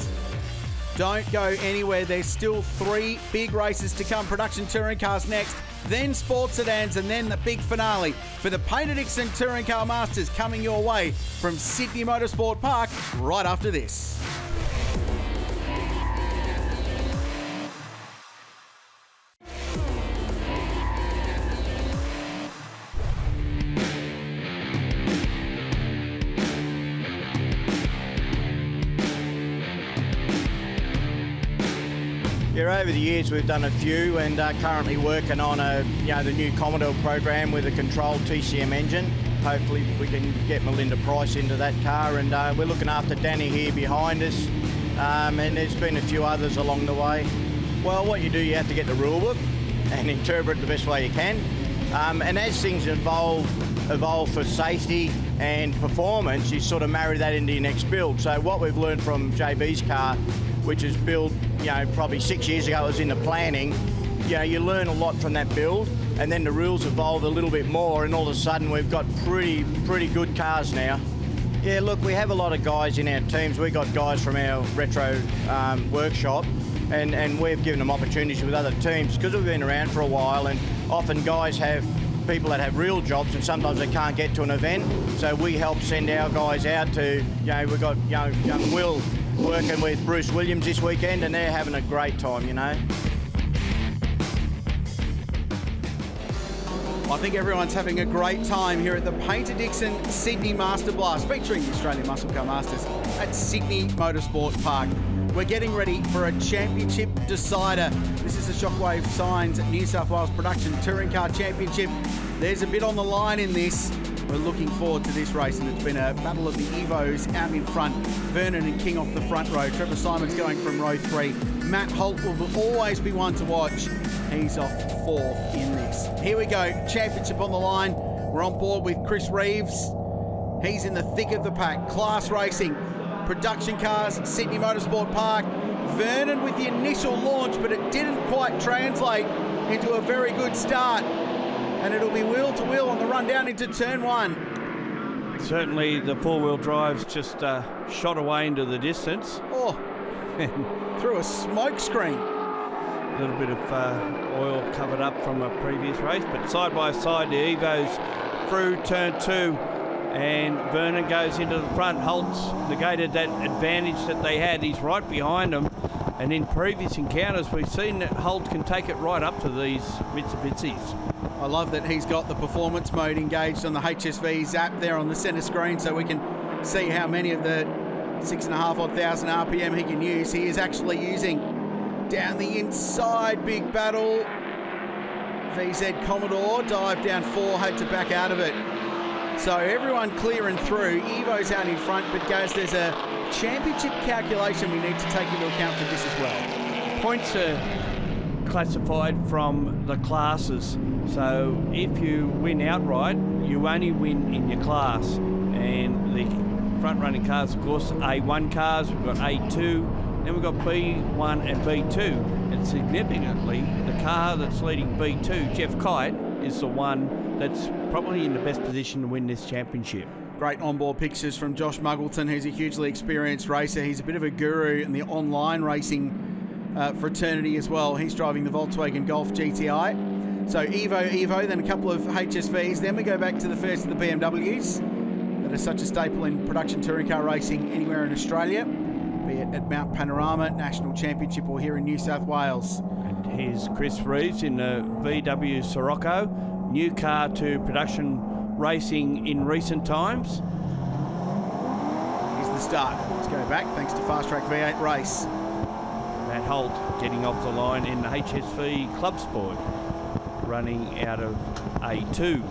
Don't go anywhere. There's still 3 big races to come. Production Touring Cars next, then Sports Sedans, and then the big finale for the Paynter Dixon Touring Car Masters coming your way from Sydney Motorsport Park right after this. Yeah, over the years we've done a few, and currently working on the new Commodore program with a controlled TCM engine. Hopefully we can get Melinda Price into that car, and we're looking after Danny here behind us, and there's been a few others along the way. Well, what you do, you have to get the rule book and interpret the best way you can, and as things evolve for safety and performance, you sort of marry that into your next build. So what we've learned from JB's car, which is built, probably 6 years ago, it was in the planning, you learn a lot from that build, and then the rules evolve a little bit more, and all of a sudden we've got pretty good cars now. Yeah, look, we have a lot of guys in our teams. We've got guys from our retro workshop, and we've given them opportunities with other teams because we've been around for a while, and often guys have people that have real jobs and sometimes they can't get to an event, so we help send our guys out to, we've got young Will working with Bruce Williams this weekend, and they're having a great time, I think everyone's having a great time here at the Paynter Dixon Sydney Master Blast, featuring the Australian Muscle Car Masters at Sydney Motorsport Park. We're getting ready for a championship decider. This is the Shockwave Signs New South Wales Production Touring Car Championship. There's a bit on the line in this. We're looking forward to this race, and it's been a battle of the Evos out in front. Vernon and King off the front row. Trevor Simon's going from row 3. Matt Holt will always be one to watch. He's off 4th in this. Here we go, championship on the line. We're on board with Chris Reeves. He's in the thick of the pack. Class racing, production cars, Sydney Motorsport Park. Vernon with the initial launch, but it didn't quite translate into a very good start. And it'll be wheel to wheel on the run down into turn 1. Certainly the four-wheel drive's just shot away into the distance. Oh, through a smoke screen. A little bit of oil covered up from a previous race, but side by side the Evos through turn 2, and Vernon goes into the front. Holt's negated that advantage that they had. He's right behind them, and in previous encounters we've seen that Holt can take it right up to these Mitsubishis. I love that he's got the performance mode engaged on the HSV app there on the centre screen, so we can see how many of the 6,500 RPM he can use. He is actually using down the inside, big battle. VZ Commodore dived down 4, had to back out of it. So everyone clearing through. Evo's out in front, but guys, there's a championship calculation we need to take into account for this as well. Points are classified from the classes. So if you win outright, you only win in your class. And the front-running cars, of course, A1 cars, we've got A2, then we've got B1 and B2. And significantly, the car that's leading B2, Jeff Kite, is the one that's probably in the best position to win this championship. Great onboard pictures from Josh Muggleton, who's a hugely experienced racer. He's a bit of a guru in the online racing fraternity as well. He's driving the Volkswagen Golf GTI. So Evo, then a couple of HSVs. Then we go back to the first of the BMWs that are such a staple in production touring car racing anywhere in Australia, be it at Mount Panorama National Championship or here in New South Wales. And here's Chris Reeves in the VW Sirocco, new car to production racing in recent times. Here's the start. Let's go back, thanks to Fast Track V8 Race. Matt Holt getting off the line in the HSV Club Sport, running out of A2.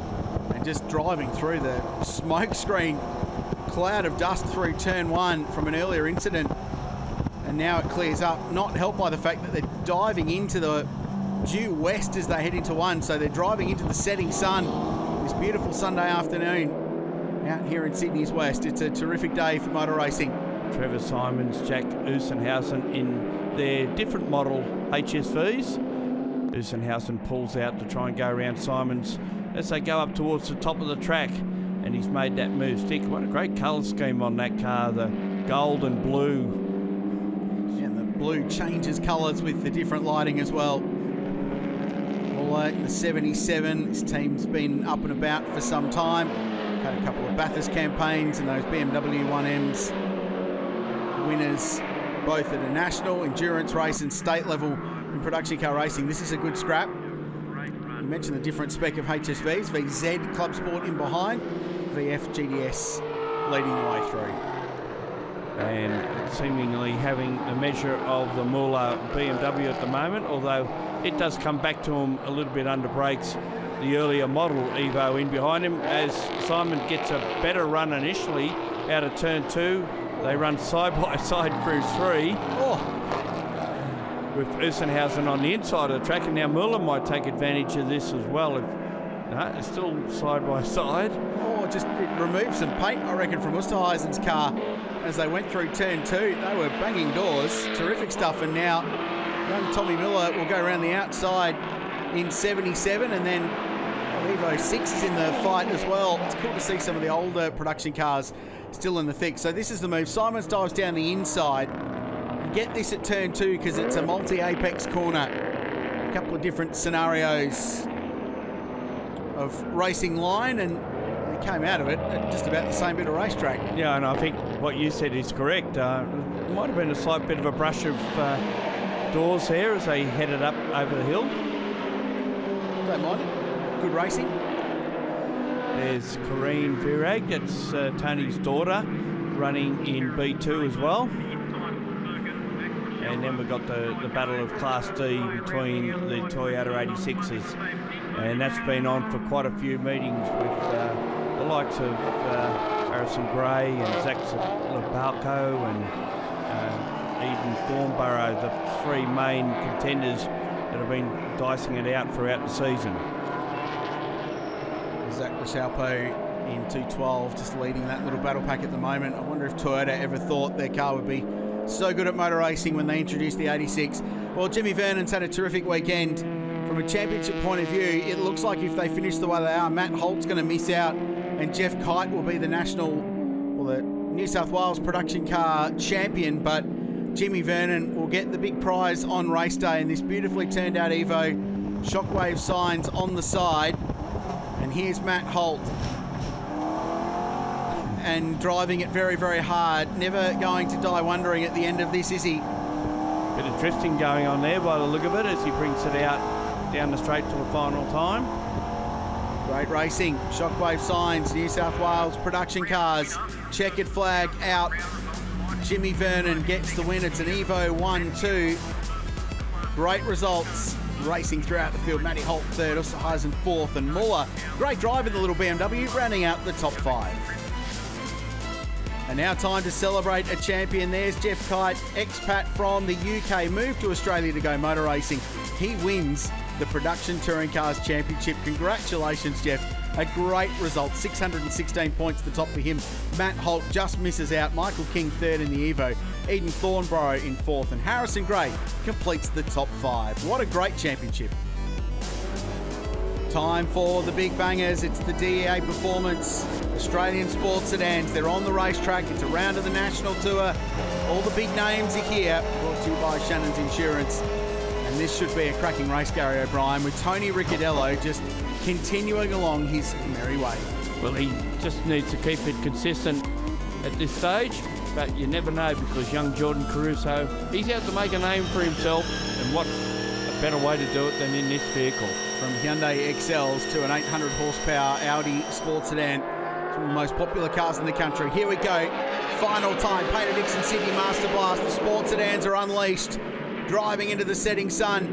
And just driving through the smoke screen cloud of dust through turn 1 from an earlier incident. And now it clears up, not helped by the fact that they're diving into the due west as they head into 1. So they're driving into the setting sun this beautiful Sunday afternoon out here in Sydney's west. It's a terrific day for motor racing. Trevor Simons, Jack Usenhausen in their different model HSVs. Usenhausen pulls out to try and go around Simons as they go up towards the top of the track, and he's made that move stick. What a great colour scheme on that car, the gold and blue. And the blue changes colours with the different lighting as well. All in the 77, this team's been up and about for some time. Had a couple of Bathurst campaigns and those BMW 1Ms winners both at a national endurance race and state level in production car racing. This is a good scrap. You mentioned the different spec of HSVs. VZ Club Sport in behind, VF GDS leading the way through. And seemingly having a measure of the Muller BMW at the moment, although it does come back to him a little bit under brakes. The earlier model Evo in behind him as Simon gets a better run initially out of turn 2. They run side by side through 3. With Usenhausen on the inside of the track, and now Muller might take advantage of this as well. It's still side by side. Just it removed some paint, I reckon, from Usterheisen's car as they went through turn 2. They were banging doors. Terrific stuff, and now Young Tommy Miller will go around the outside in 77, and then Evo 6 is in the fight as well. It's cool to see some of the older production cars still in the thick. So this is the move. Simons dives down the inside. You get this at turn 2 because it's a multi-apex corner. A couple of different scenarios of racing line, and they came out of it at just about the same bit of racetrack. Yeah, and I think what you said is correct. It might have been a slight bit of a brush of doors there as they headed up over the hill. Don't mind it. Good racing. There's Corrine Virag, that's Tony's daughter, running in B2 as well. And then we've got the battle of Class D between the Toyota 86s. And that's been on for quite a few meetings with the likes of Harrison Gray and Zach Lapalco and Eden Thornborough, the three main contenders that have been dicing it out throughout the season. Zach Lapalco in 212, just leading that little battle pack at the moment. I wonder if Toyota ever thought their car would be so good at motor racing when they introduced the 86. Well, Jimmy Vernon's had a terrific weekend. From a championship point of view, it looks like if they finish the way they are, Matt Holt's going to miss out, and Jeff Kite will be the the New South Wales production car champion, but Jimmy Vernon will get the big prize on race day in this beautifully turned out Evo. Shockwave signs on the side, and here's Matt Holt. And driving it very, very hard. Never going to die wondering at the end of this, is he? Bit of drifting going on there by the look of it as he brings it out down the straight for the final time. Great racing. Shockwave signs, New South Wales production cars. Checkered flag out. Jimmy Vernon gets the win. It's an Evo 1-2. Great results racing throughout the field. Matty Holt third, Osterhuizen fourth, and Muller. Great drive in the little BMW, rounding out the top 5. And now time to celebrate a champion. There's Jeff Kite, expat from the UK, moved to Australia to go motor racing. He wins the Production Touring Cars Championship. Congratulations, Jeff. A great result. 616 points at the top for him. Matt Holt just misses out. Michael King third in the Evo. Eden Thornborough in fourth. And Harrison Gray completes the top 5. What a great championship. Time for the big bangers. It's the DEA Performance Australian Sports Sedans. They're on the racetrack. It's a round of the national tour. All the big names are here. Brought to you by Shannon's Insurance. And this should be a cracking race, Gary O'Brien, with Tony Ricciardello just continuing along his merry way. Well, he just needs to keep it consistent at this stage, but you never know because young Jordan Caruso, he's out to make a name for himself, and what a better way to do it than in this vehicle. From Hyundai XLs to an 800 horsepower Audi Sports Sedan. It's one of the most popular cars in the country. Here we go. Final time. Paynter Dixon Sydney Master Blast. The Sports Sedans are unleashed. Driving into the setting sun.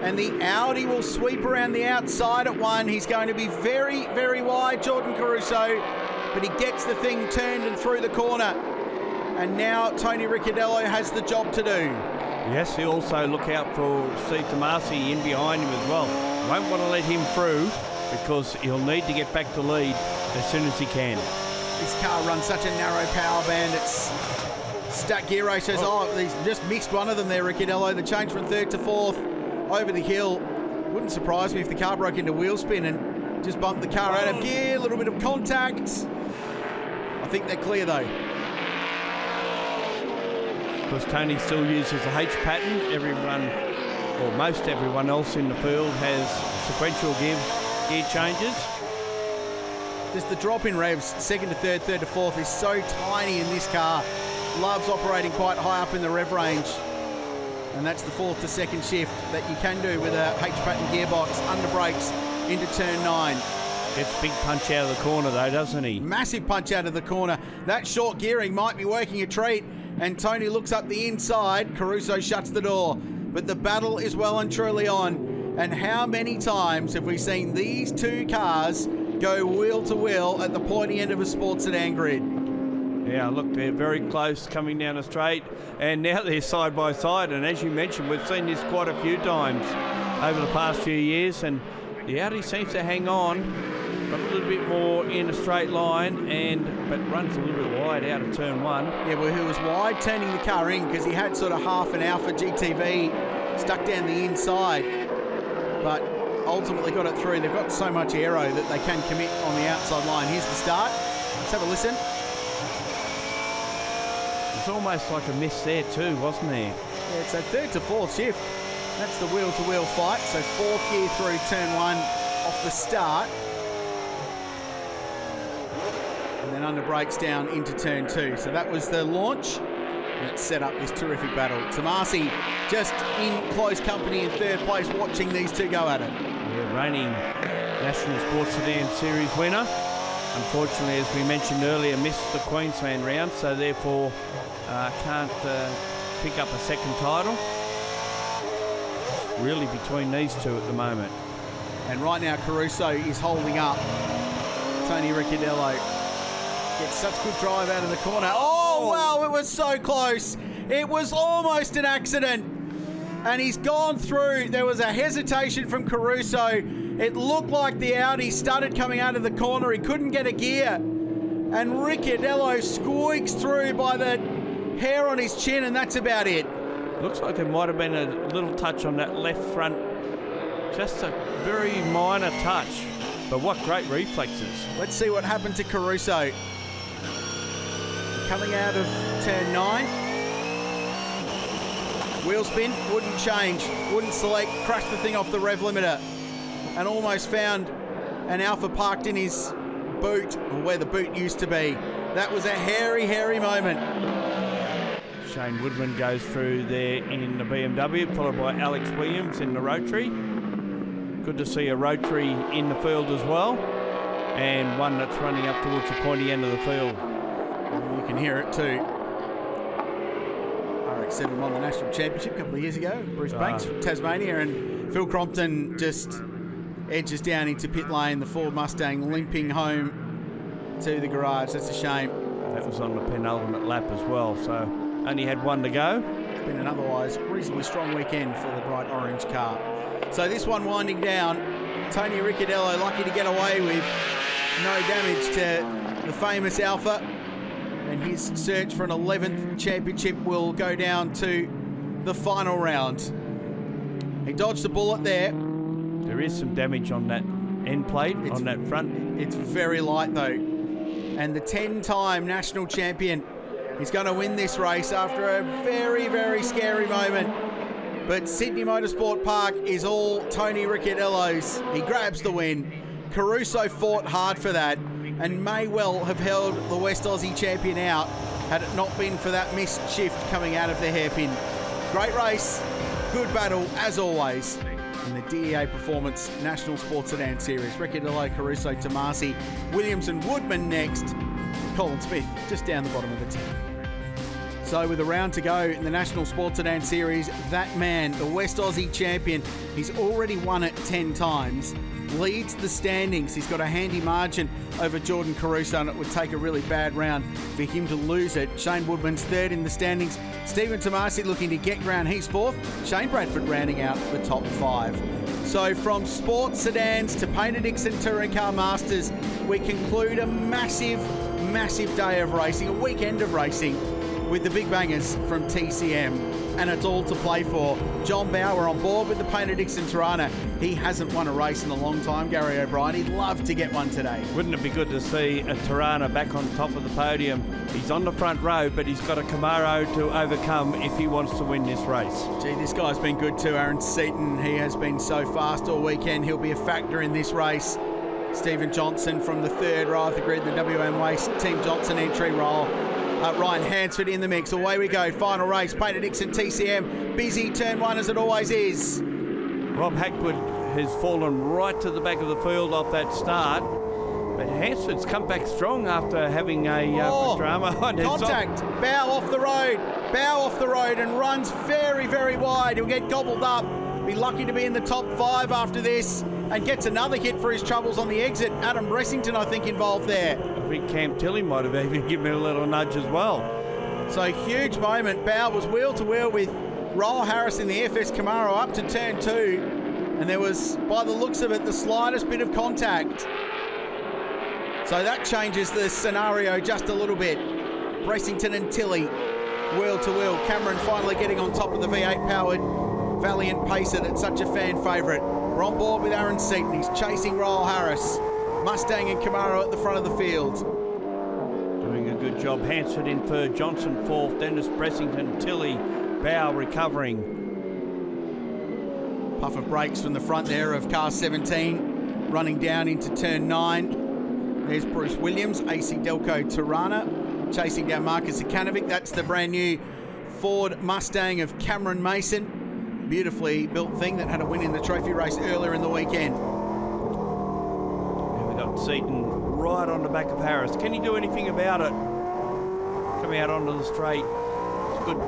And the Audi will sweep around the outside at 1. He's going to be very, very wide, Jordan Caruso. But he gets the thing turned and through the corner. And now Tony Ricciardello has the job to do. Yes, he'll also look out for Steve Tomasi in behind him as well. Won't want to let him through because he'll need to get back to lead as soon as he can. This car runs such a narrow power band. It's stacked gear ratios. Oh, he's just missed one of them there, Ricciardello. The change from third to fourth over the hill. Wouldn't surprise me if the car broke into wheel spin and just bumped the car out of gear. A little bit of contact. I think they're clear though. Because Tony still uses the H pattern. Everyone, or most everyone else in the field, has sequential gear changes. Just the drop in revs, second to third, third to fourth, is so tiny in this car. Loves operating quite high up in the rev range. And that's the fourth to second shift that you can do with a H pattern gearbox, under brakes into turn 9. Gets a big punch out of the corner though, doesn't he? Massive punch out of the corner. That short gearing might be working a treat. And Tony looks up the inside. Caruso shuts the door. But the battle is well and truly on. And how many times have we seen these two cars go wheel to wheel at the pointy end of a sports sedan grid? Yeah, look, they're very close coming down the straight. And now they're side by side. And as you mentioned, we've seen this quite a few times over the past few years. And the Audi seems to hang on. Got a little bit more in a straight line, but runs a little bit wide out of turn 1. Yeah, well, he was wide turning the car in because he had sort of half an Alpha GTV stuck down the inside, but ultimately got it through. They've got so much aero that they can commit on the outside line. Here's the start. Let's have a listen. It's almost like a miss there too, wasn't there? Yeah, it's a third to fourth shift. That's the wheel-to-wheel fight. So fourth gear through turn one off the start. And then under brakes down into turn two. So that was the launch. And it set up this terrific battle. Tomasi just in close company in third place, watching these two go at it. Yeah, reigning National Sports Sedan Series winner. Unfortunately, as we mentioned earlier, missed the Queensland round, so therefore can't pick up a second title. Really between these two at the moment. And right now Caruso is holding up. Tony Ricciardello gets such good drive out of the corner. Oh, wow, it was so close. It was almost an accident. And he's gone through. There was a hesitation from Caruso. It looked like the Audi started coming out of the corner. He couldn't get a gear. And Ricciardello squeaks through by the hair on his chin, and that's about it. Looks like there might have been a little touch on that left front. Just a very minor touch. But what great reflexes. Let's see what happened to Caruso. Coming out of turn 9. Wheel spin, wouldn't change, wouldn't select, crashed the thing off the rev limiter and almost found an Alpha parked in his boot, or where the boot used to be. That was a hairy, hairy moment. Shane Woodman goes through there in the BMW, followed by Alex Williams in the Rotary. Good to see a Rotary in the field as well, and one that's running up towards the pointy end of the field. You can hear it too. RX-7 won the National Championship a couple of years ago. Bruce Banks from Tasmania, and Phil Crompton just edges down into pit lane. The Ford Mustang limping home to the garage. That's a shame. That was on the penultimate lap as well, so only had one to go. It's been an otherwise reasonably strong weekend for the bright orange car. So this one winding down, Tony Ricciardello lucky to get away with no damage to the famous Alpha, and his search for an 11th championship will go down to the final round. He dodged a bullet there. There is some damage on that end plate, on that front. It's very light though. And the 10-time national champion is going to win this race after a very, very scary moment. But Sydney Motorsport Park is all Tony Ricciardello's. He grabs the win. Caruso fought hard for that and may well have held the West Aussie champion out had it not been for that missed shift coming out of the hairpin. Great race, good battle as always in the DEA Performance National Sports Sedan Series. Ricciardello, Caruso, Tomasi, Williams and Woodman next. Colin Smith just down the bottom of the 10. So with a round to go in the National Sports Sedan Series, that man, the West Aussie champion, he's already won it 10 times, leads the standings. He's got a handy margin over Jordan Caruso, and it would take a really bad round for him to lose it. Shane Woodman's third in the standings. Stephen Tomasi looking to get ground. He's fourth. Shane Bradford rounding out the top 5. So from sports sedans to Paynter Dixon Touring Car Masters, we conclude a massive, massive day of racing, a weekend of racing, with the big bangers from TCM, and it's all to play for. John Bauer on board with the Paynter Dixon Tirana. He hasn't won a race in a long time, Gary O'Brien. He'd love to get one today. Wouldn't it be good to see a Tirana back on top of the podium? He's on the front row, but he's got a Camaro to overcome if he wants to win this race. Gee, this guy's been good too, Aaron Seaton. He has been so fast all weekend. He'll be a factor in this race. Stephen Johnson from the third row of the grid, the WM Waste Team Johnson entry roll. Ryan Hansford in the mix. Away we go. Final race. Paynter Dixon TCM. Busy turn one as it always is. Rob Hackwood has fallen right to the back of the field off that start. But Hansford's come back strong after having a drama on his contact. Bow off the road. Bow off the road and runs very, very wide. He'll get gobbled up. Be lucky to be in the top 5 after this, and gets another hit for his troubles on the exit. Adam Bressington, I think, involved there. I think Cam Tilley might have even given him a little nudge as well. So huge moment. Bow was wheel to wheel with Roll Harris in the FS Camaro up to turn 2, and there was, by the looks of it, the slightest bit of contact. So that changes the scenario just a little bit. Bressington and Tilley wheel to wheel. Cameron finally getting on top of the V8 powered valiant pacer that's such a fan favourite. We're on board with Aaron Seaton. He's chasing Royal Harris. Mustang and Camaro at the front of the field. Doing a good job. Hansford in third, Johnson fourth, Dennis Bressington, Tilley, Bow recovering. Puff of brakes from the front there of car 17, running down into turn 9. There's Bruce Williams, AC Delco Tirana, chasing down Marcus Zekanovic. That's the brand new Ford Mustang of Cameron Mason. Beautifully built thing that had a win in the trophy race earlier in the weekend. We've got Seaton right on the back of Harris. Can he do anything about it? Coming out onto the straight. It's a good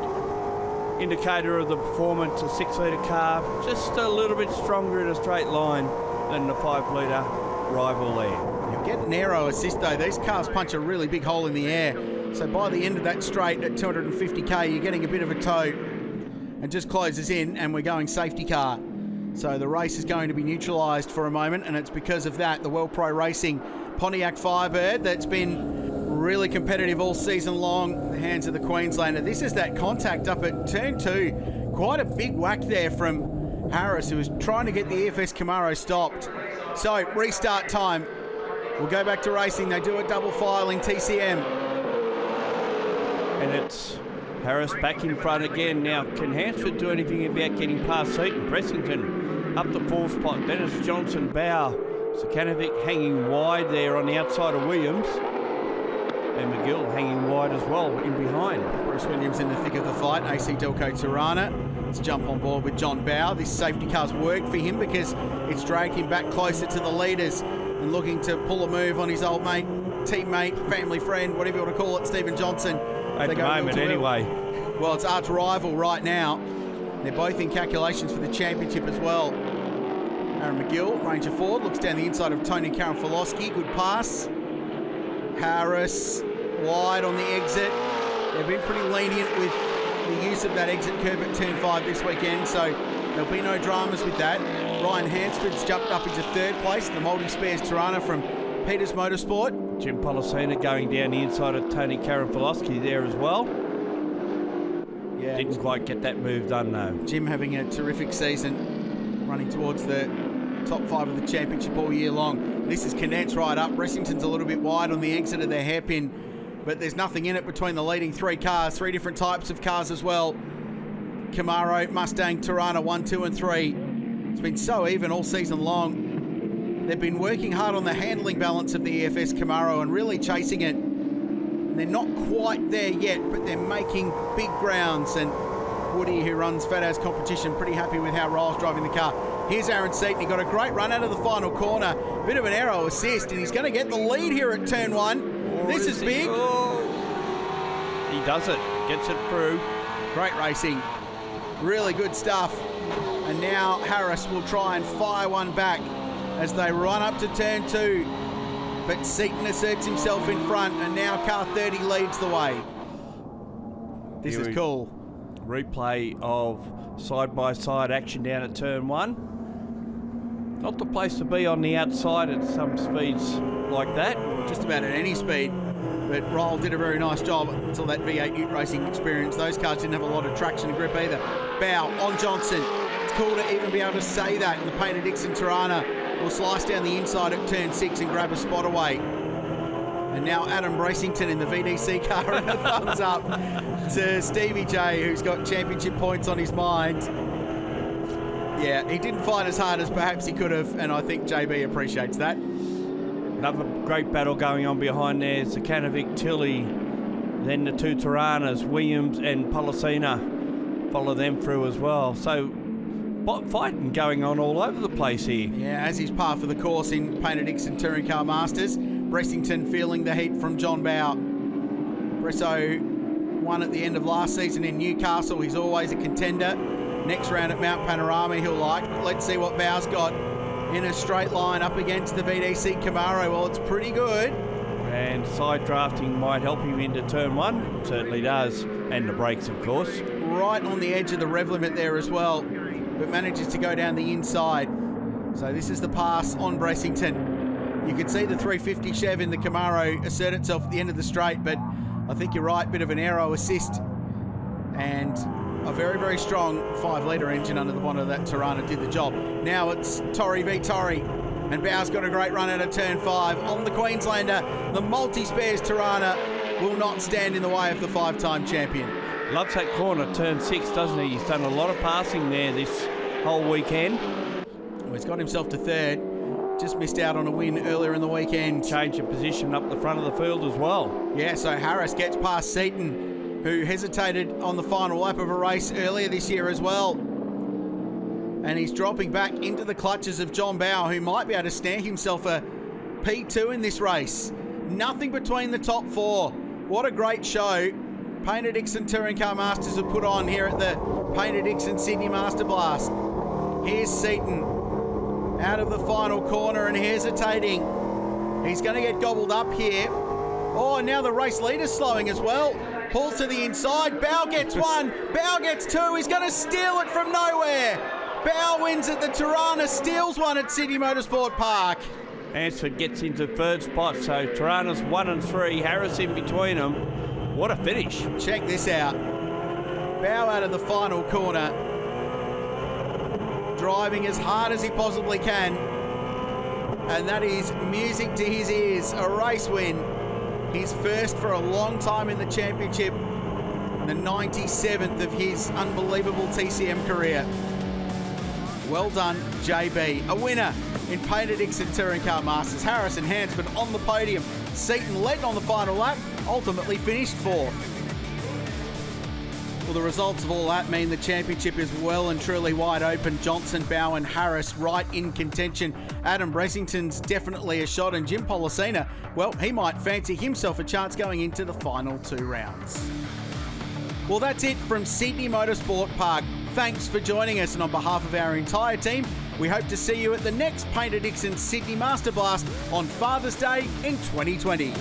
indicator of the performance. A 6-litre car, just a little bit stronger in a straight line than the 5-litre rival there. You get an aero assist though. These cars punch a really big hole in the air. So by the end of that straight at 250k, you're getting a bit of a tow and just closes in, and we're going safety car. So the race is going to be neutralised for a moment, and it's because of that. The World Pro Racing Pontiac Firebird that's been really competitive all season long in the hands of the Queenslander. This is that contact up at turn 2. Quite a big whack there from Harris, who was trying to get the EFS Camaro stopped. So restart time. We'll go back to racing. They do a double file in TCM. And it's Harris back in front again. Now, can Hansford do anything about getting past Seaton? Pressington up the 4th spot. Dennis Johnson, Bow. Zekanovic hanging wide there on the outside of Williams. And McGill hanging wide as well in behind. Bruce Williams in the thick of the fight. AC Delco Tirana. Let's jump on board with John Bow. This safety car's worked for him because it's dragged him back closer to the leaders and looking to pull a move on his old mate, teammate, family friend, whatever you want to call it, Stephen Johnson. At the moment anyway. Well, it's arch rival right now. They're both in calculations for the championship as well. Aaron McGill, Ranger Ford, looks down the inside of Tony Karanfilowski. Good pass. Harris wide on the exit. They've been pretty lenient with the use of that exit curb at turn 5 this weekend, so there'll be no dramas with that. Ryan Hansford's jumped up into 3rd place in the multi-spares Tirana from Peters Motorsport. Jim Policina going down the inside of Tony Karanfilowski there as well. Yeah, didn't quite get that move done though. Jim having a terrific season, running towards the top 5 of the championship all year long. This is Canet's right up. Bressington's a little bit wide on the exit of their hairpin, but there's nothing in it between the leading 3 cars. 3 different types of cars as well. Camaro, Mustang, Tirana 1, 2 and 3. It's been so even all season long. They've been working hard on the handling balance of the EFS Camaro and really chasing it. And they're not quite there yet, but they're making big grounds. And Woody, who runs Fat Ass Competition, pretty happy with how Ryle's driving the car. Here's Aaron Seaton. He got a great run out of the final corner. Bit of an aero assist, and he's going to get the lead here at turn 1. This is big. Oh. He does it. Gets it through. Great racing. Really good stuff. And now Harris will try and fire one back as they run up to turn 2. But Seaton asserts himself in front, and now car 30 leads the way. This is cool. Replay of side-by-side action down at turn 1. Not the place to be on the outside at some speeds like that. Just about at any speed. But Ryle did a very nice job until that V8 Ute racing experience. Those cars didn't have a lot of traction and grip either. Bow on Johnson. It's cool to even be able to say that. And the Paynter Dixon Tirana will slice down the inside at turn 6 and grab a spot away. And now Adam Bracington in the VDC car, and a thumbs up to Stevie J, who's got championship points on his mind. Yeah, he didn't fight as hard as perhaps he could have, and I think JB appreciates that. Another great battle going on behind there. Zekanovic, Tilley, then the 2 Tiranas, Williams and Policina follow them through as well. So fighting going on all over the place here. Yeah, as is par for the course in Paynter Dixon Touring Car Masters. Bressington feeling the heat from John Bow. Bresso won at the end of last season in Newcastle. He's always a contender. Next round at Mount Panorama he'll like. Let's see what Bow's got in a straight line up against the VDC Camaro. Well, it's pretty good. And side drafting might help him into turn 1. It certainly does. And the brakes, of course. Right on the edge of the rev limit there as well, but manages to go down the inside. So this is the pass on Bressington. You can see the 350 Chev in the Camaro assert itself at the end of the straight, but I think you're right, bit of an aero assist. And a very, very strong 5-litre engine under the bonnet of that Tirana did the job. Now it's Torrey v Torrey, and Bauer's got a great run out of turn 5 on the Queenslander. The multi-spares Tirana will not stand in the way of the 5-time champion. Loves that corner, turn 6, doesn't he? He's done a lot of passing there this whole weekend. Well, he's got himself to 3rd. Just missed out on a win earlier in the weekend. Change of position up the front of the field as well. Yeah, so Harris gets past Seaton, who hesitated on the final lap of a race earlier this year as well. And he's dropping back into the clutches of John Bauer, who might be able to snag himself a P2 in this race. Nothing between the top 4. What a great show Paynter Dixon Touring Car Masters have put on here at the Paynter Dixon Sydney Master Blast. Here's Seaton out of the final corner and hesitating. He's going to get gobbled up here. Oh, now the race leader's slowing as well. Pulls to the inside. Bauer gets 1. Bauer gets 2. He's going to steal it from nowhere. Bauer wins at the Tirana, steals 1 at Sydney Motorsport Park. Hansford gets into 3rd spot, so Tirana's 1 and 3. Harris in between them. What a finish. Check this out. Bauer out of the final corner, driving as hard as he possibly can, and that is music to his ears. A race win, his first for a long time in the championship, the 97th of his unbelievable TCM career. Well done, JB. A winner in Paynter Dixon Touring Car Masters. Harris and Hansford on the podium. Seaton led on the final lap, ultimately finished 4th. Well, the results of all that mean the championship is well and truly wide open. Johnson, Bauer and Harris right in contention. Adam Bressington's definitely a shot, and Jim Pollicina, well, he might fancy himself a chance going into the final 2 rounds. Well, that's it from Sydney Motorsport Park. Thanks for joining us, and on behalf of our entire team, we hope to see you at the next Paynter Dixon Sydney Master Blast on Father's Day in 2020.